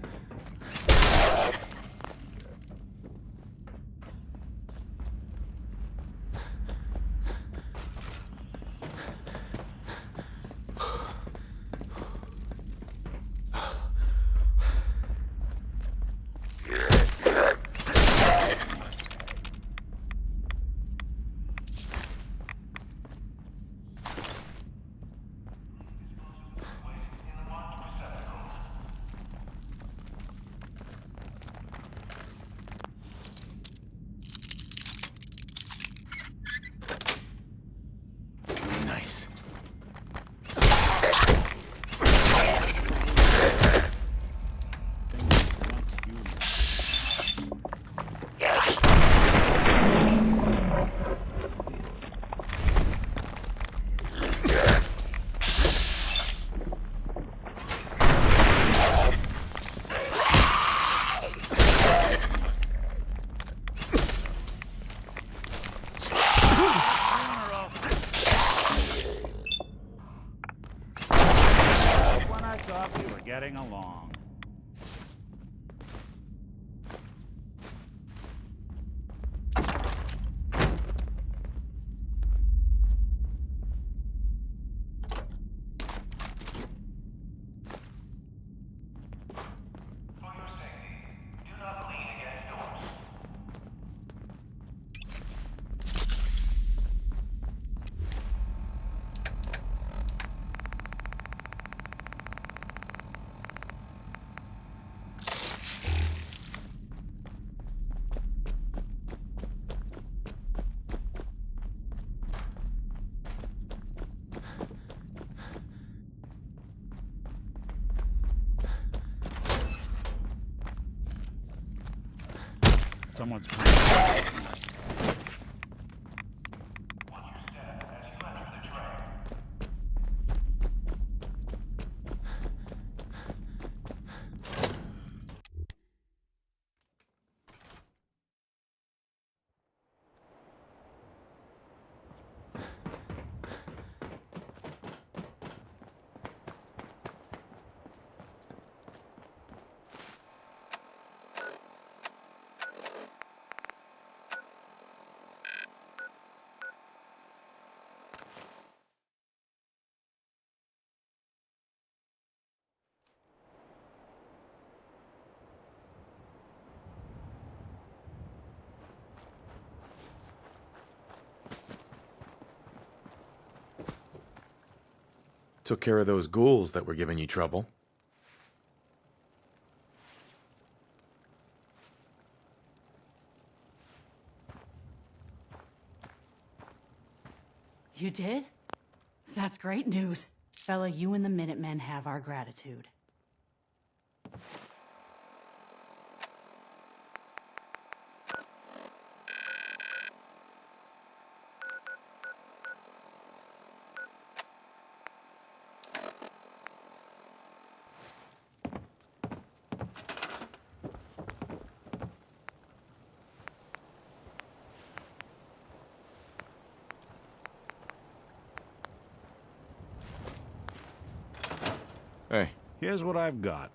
Someone's... Took care of those ghouls that were giving you trouble. You did? That's great news. Fella, you and the Minutemen have our gratitude. Hey, here's what I've got.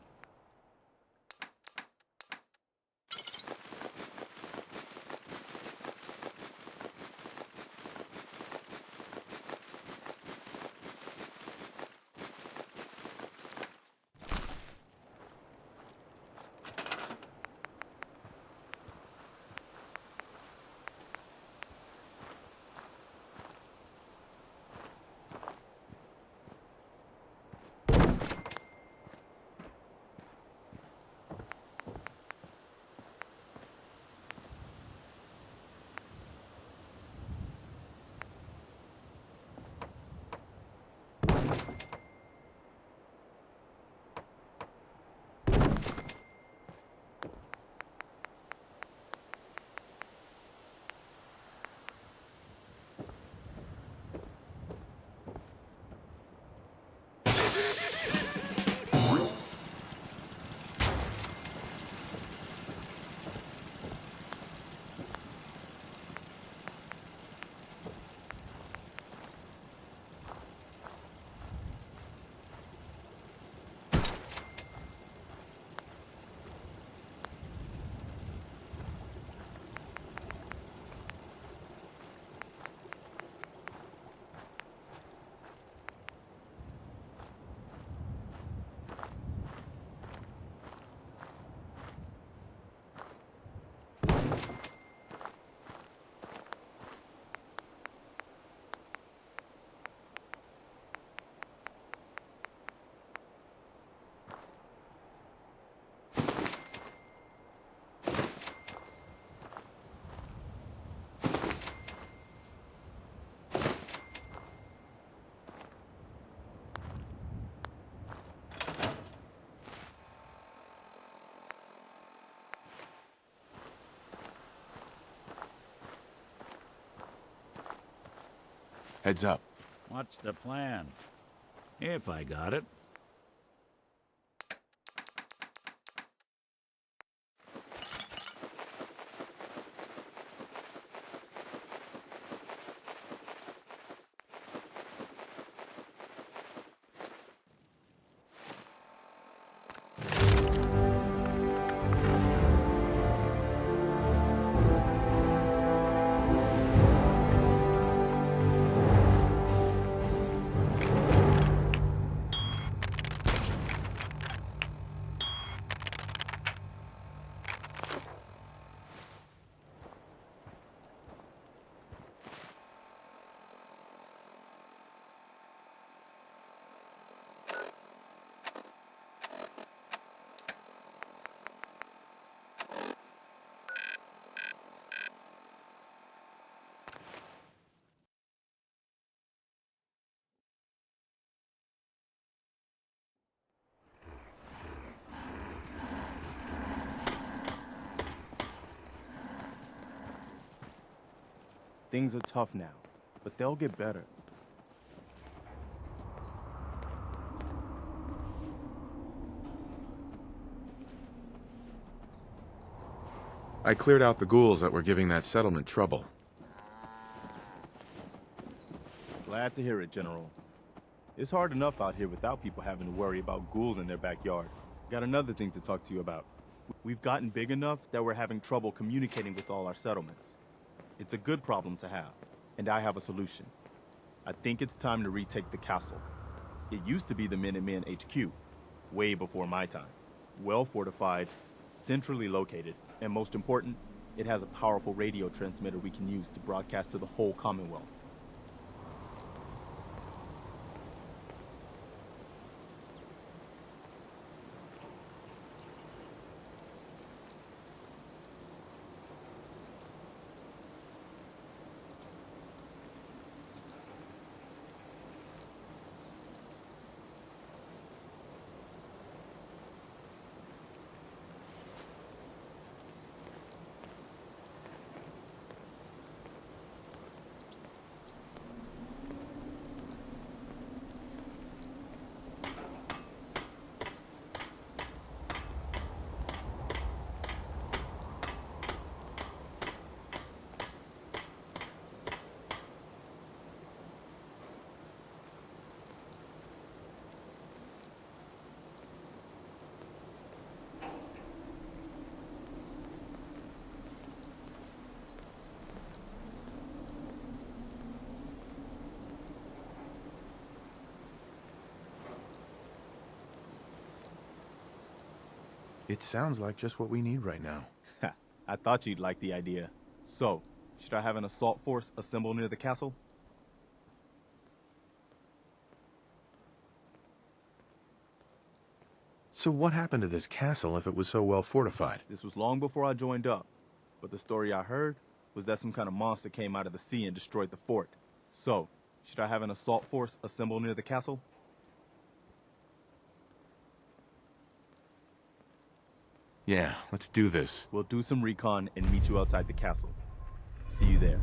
Heads up. What's the plan? If I got it. Things are tough now, but they'll get better. I cleared out the ghouls that were giving that settlement trouble. Glad to hear it, General. It's hard enough out here without people having to worry about ghouls in their backyard. Got another thing to talk to you about. We've gotten big enough that we're having trouble communicating with all our settlements. It's a good problem to have, and I have a solution. I think it's time to retake the castle. It used to be the Minutemen HQ, way before my time. Well fortified, centrally located, and most important, it has a powerful radio transmitter we can use to broadcast to the whole Commonwealth. It sounds like just what we need right now. I thought you'd like the idea. So, should I have an assault force assemble near the castle? So what happened to this castle if it was so well fortified? This was long before I joined up, but the story I heard was that some kind of monster came out of the sea and destroyed the fort. So, should I have an assault force assemble near the castle? Yeah, let's do this. We'll do some recon and meet you outside the castle. See you there.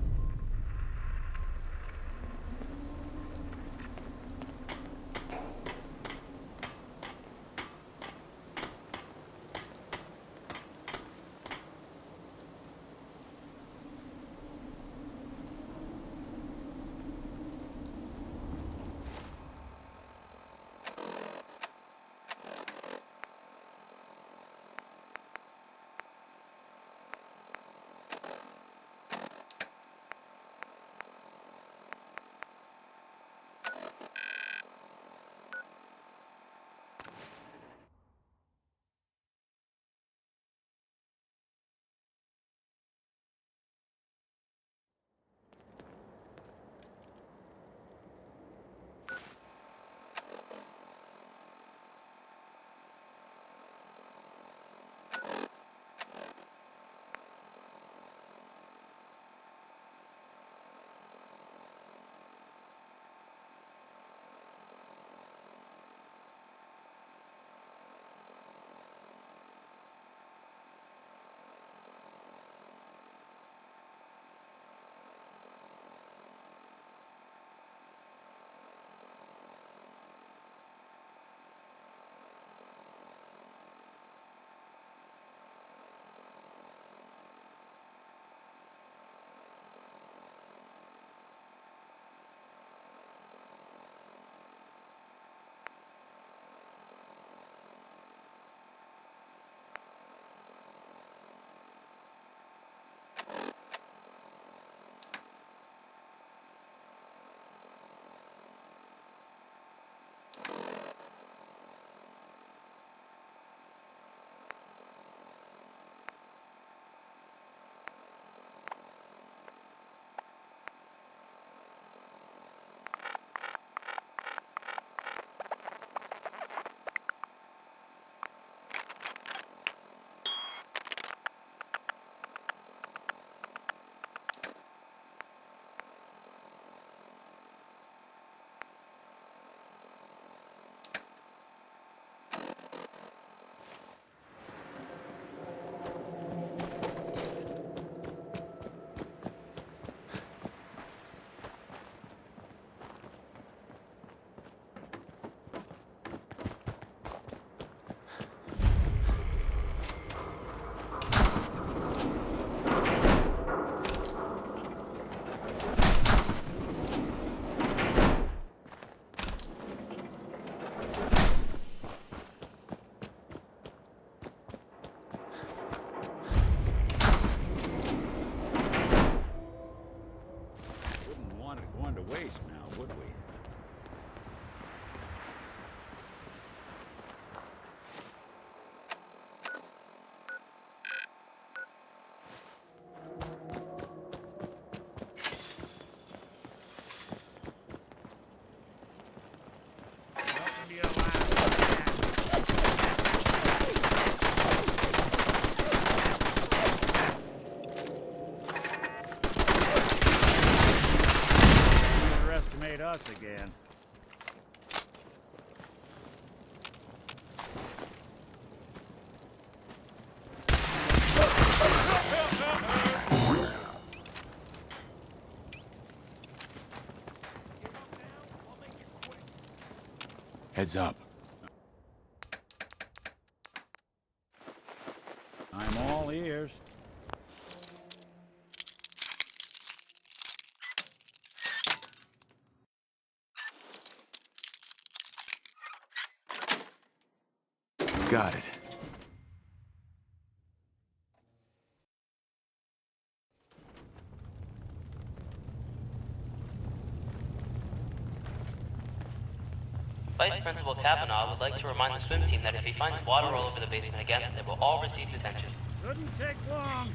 Heads up. I'm all ears. Got it. Vice Principal Kavanaugh would like to remind the swim team that if he finds water all over the basement again, they will all receive detention. Shouldn't take long.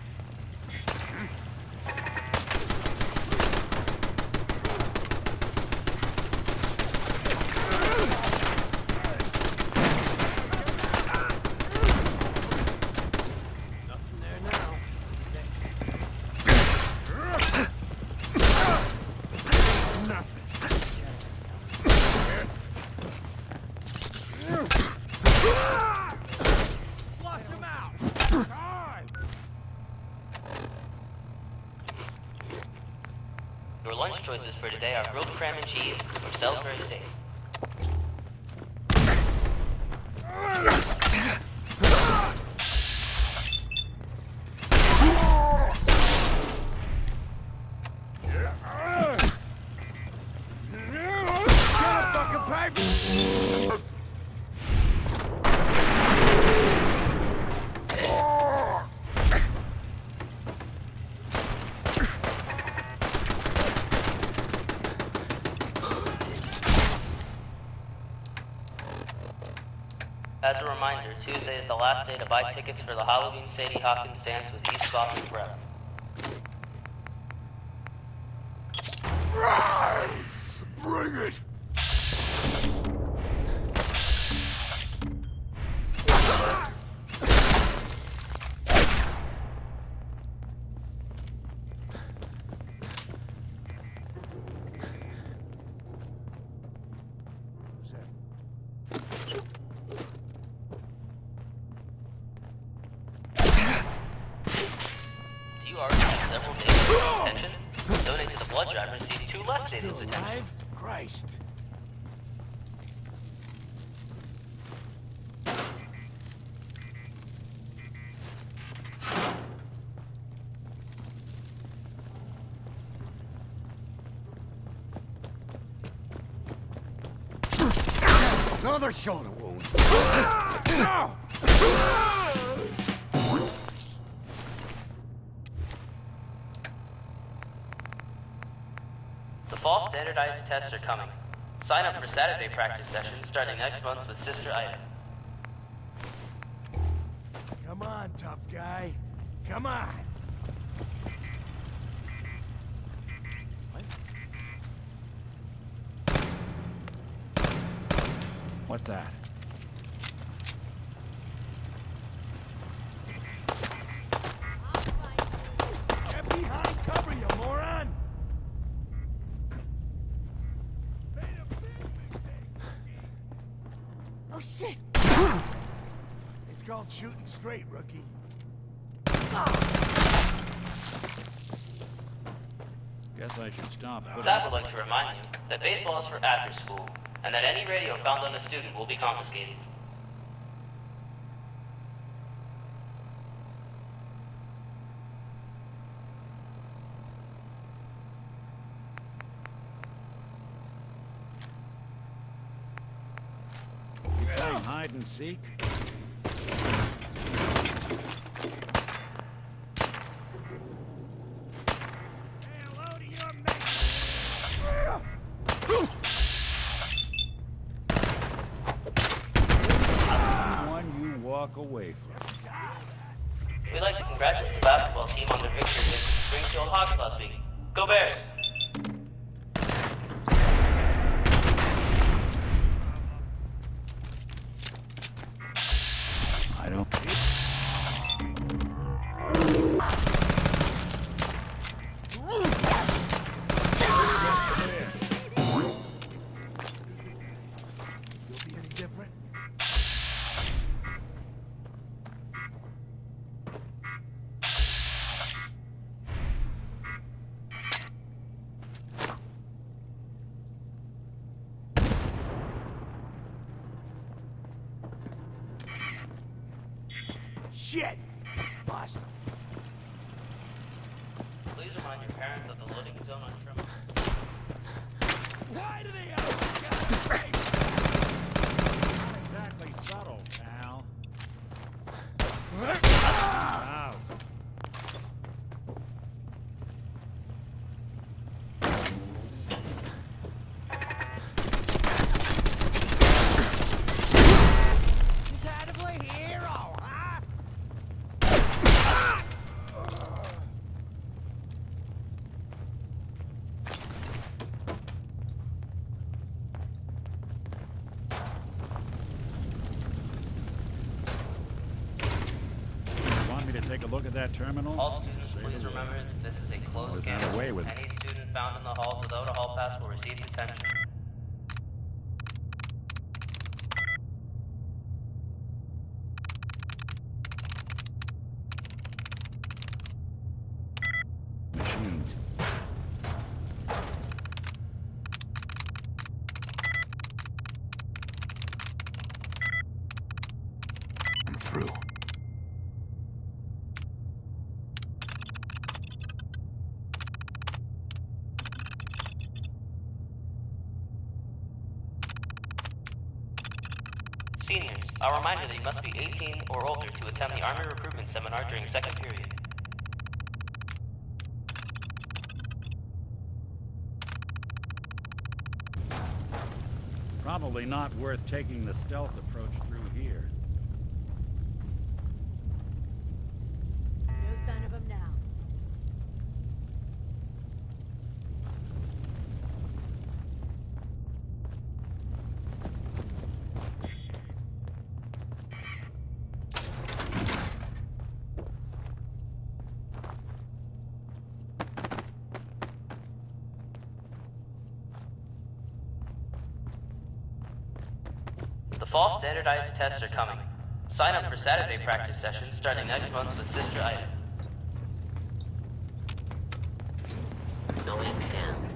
Your lunch choices for today are grilled cram and cheese or Salisbury steak. As a reminder, Tuesday is the last day to buy tickets for the Halloween Sadie Hawkins dance with East Boston Prep. Bring it! You already have several days of detention. Donate to the blood drive and receive 2 less days of detention. Christ. Another shoulder wound. The fall standardized tests are coming. Sign up for Saturday practice sessions starting next month with Sister Ida. Come on, tough guy. Come on. What's that? Get behind cover, you moron! Oh shit! It's called shooting straight, rookie. Guess I should stop. Staff would like to remind you that baseball is for after school, and that any radio found on a student will be confiscated. Playing hide and seek? One you walk away from. We'd like to congratulate the basketball team on their victory against the Springfield Hawks last week. Go Bears! I don't... You'll be any different? Shit! Bust. Please remind your parents of the loading zone on Trimmer. Why do they always gotta say not exactly subtle, pal. Out. She's out of a hero, huh? Want me to take a look at that terminal? All students, please remember that this is a closed Got campus. away with it. Any student found in the halls without a hall pass will receive detention. Machines. I'm through. Seniors, a reminder that you must be 18 or older to attend the Army Recruitment Seminar during second period. Probably not worth taking the stealth approach through here. No sign of him now. The fall standardized tests are coming. Sign up for Saturday practice sessions starting next month with Sister Ida. Going down.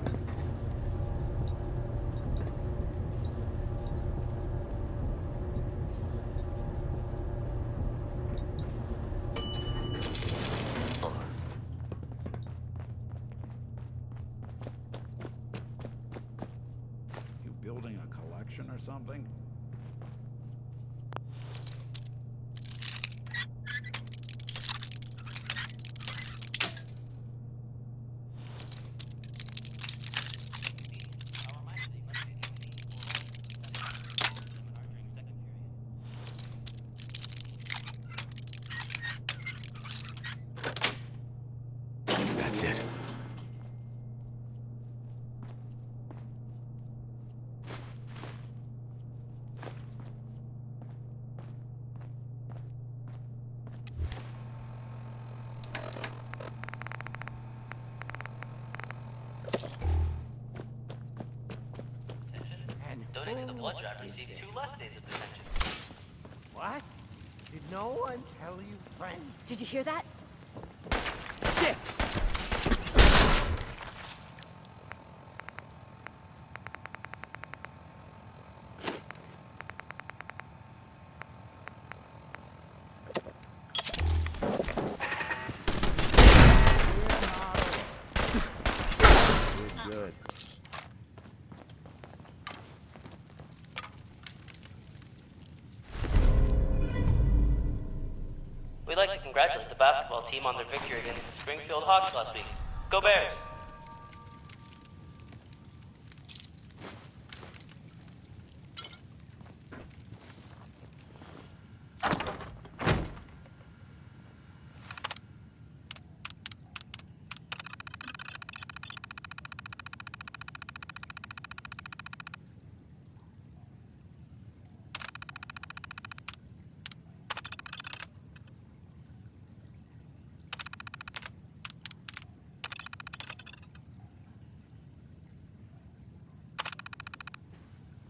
You building a collection or something? That's it. Donating to the blood drive received 2 less days of detention. What? Did no one tell you, friend? Did you hear that? Shit! Good. We'd like to congratulate the basketball team on their victory against the Springfield Hawks last week. Go Bears!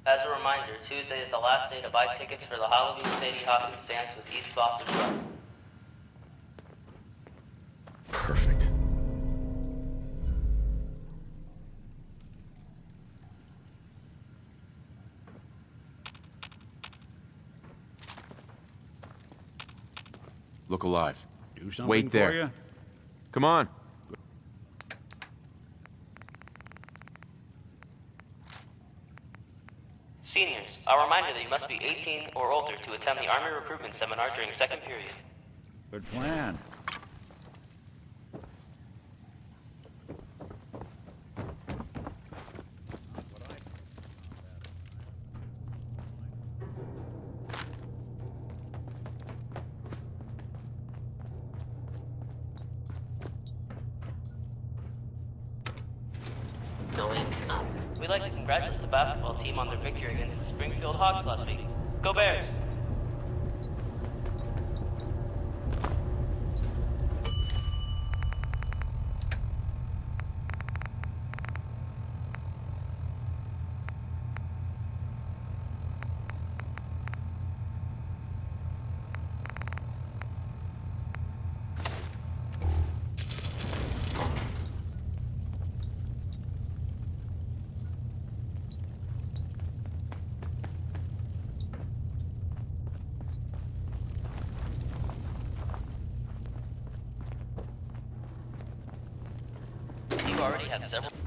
As a reminder, Tuesday is the last day to buy tickets for the Halloween Sadie Hawkins dance with East Boston Club. Perfect. Look alive. Do something Wait there. for you? Come on. Seniors, a reminder that you must be 18 or older to attend the Army Recruitment Seminar during second period. Good plan. We'd like to congratulate the basketball team on their victory against the Springfield Hawks last week. Go Bears! You already have several...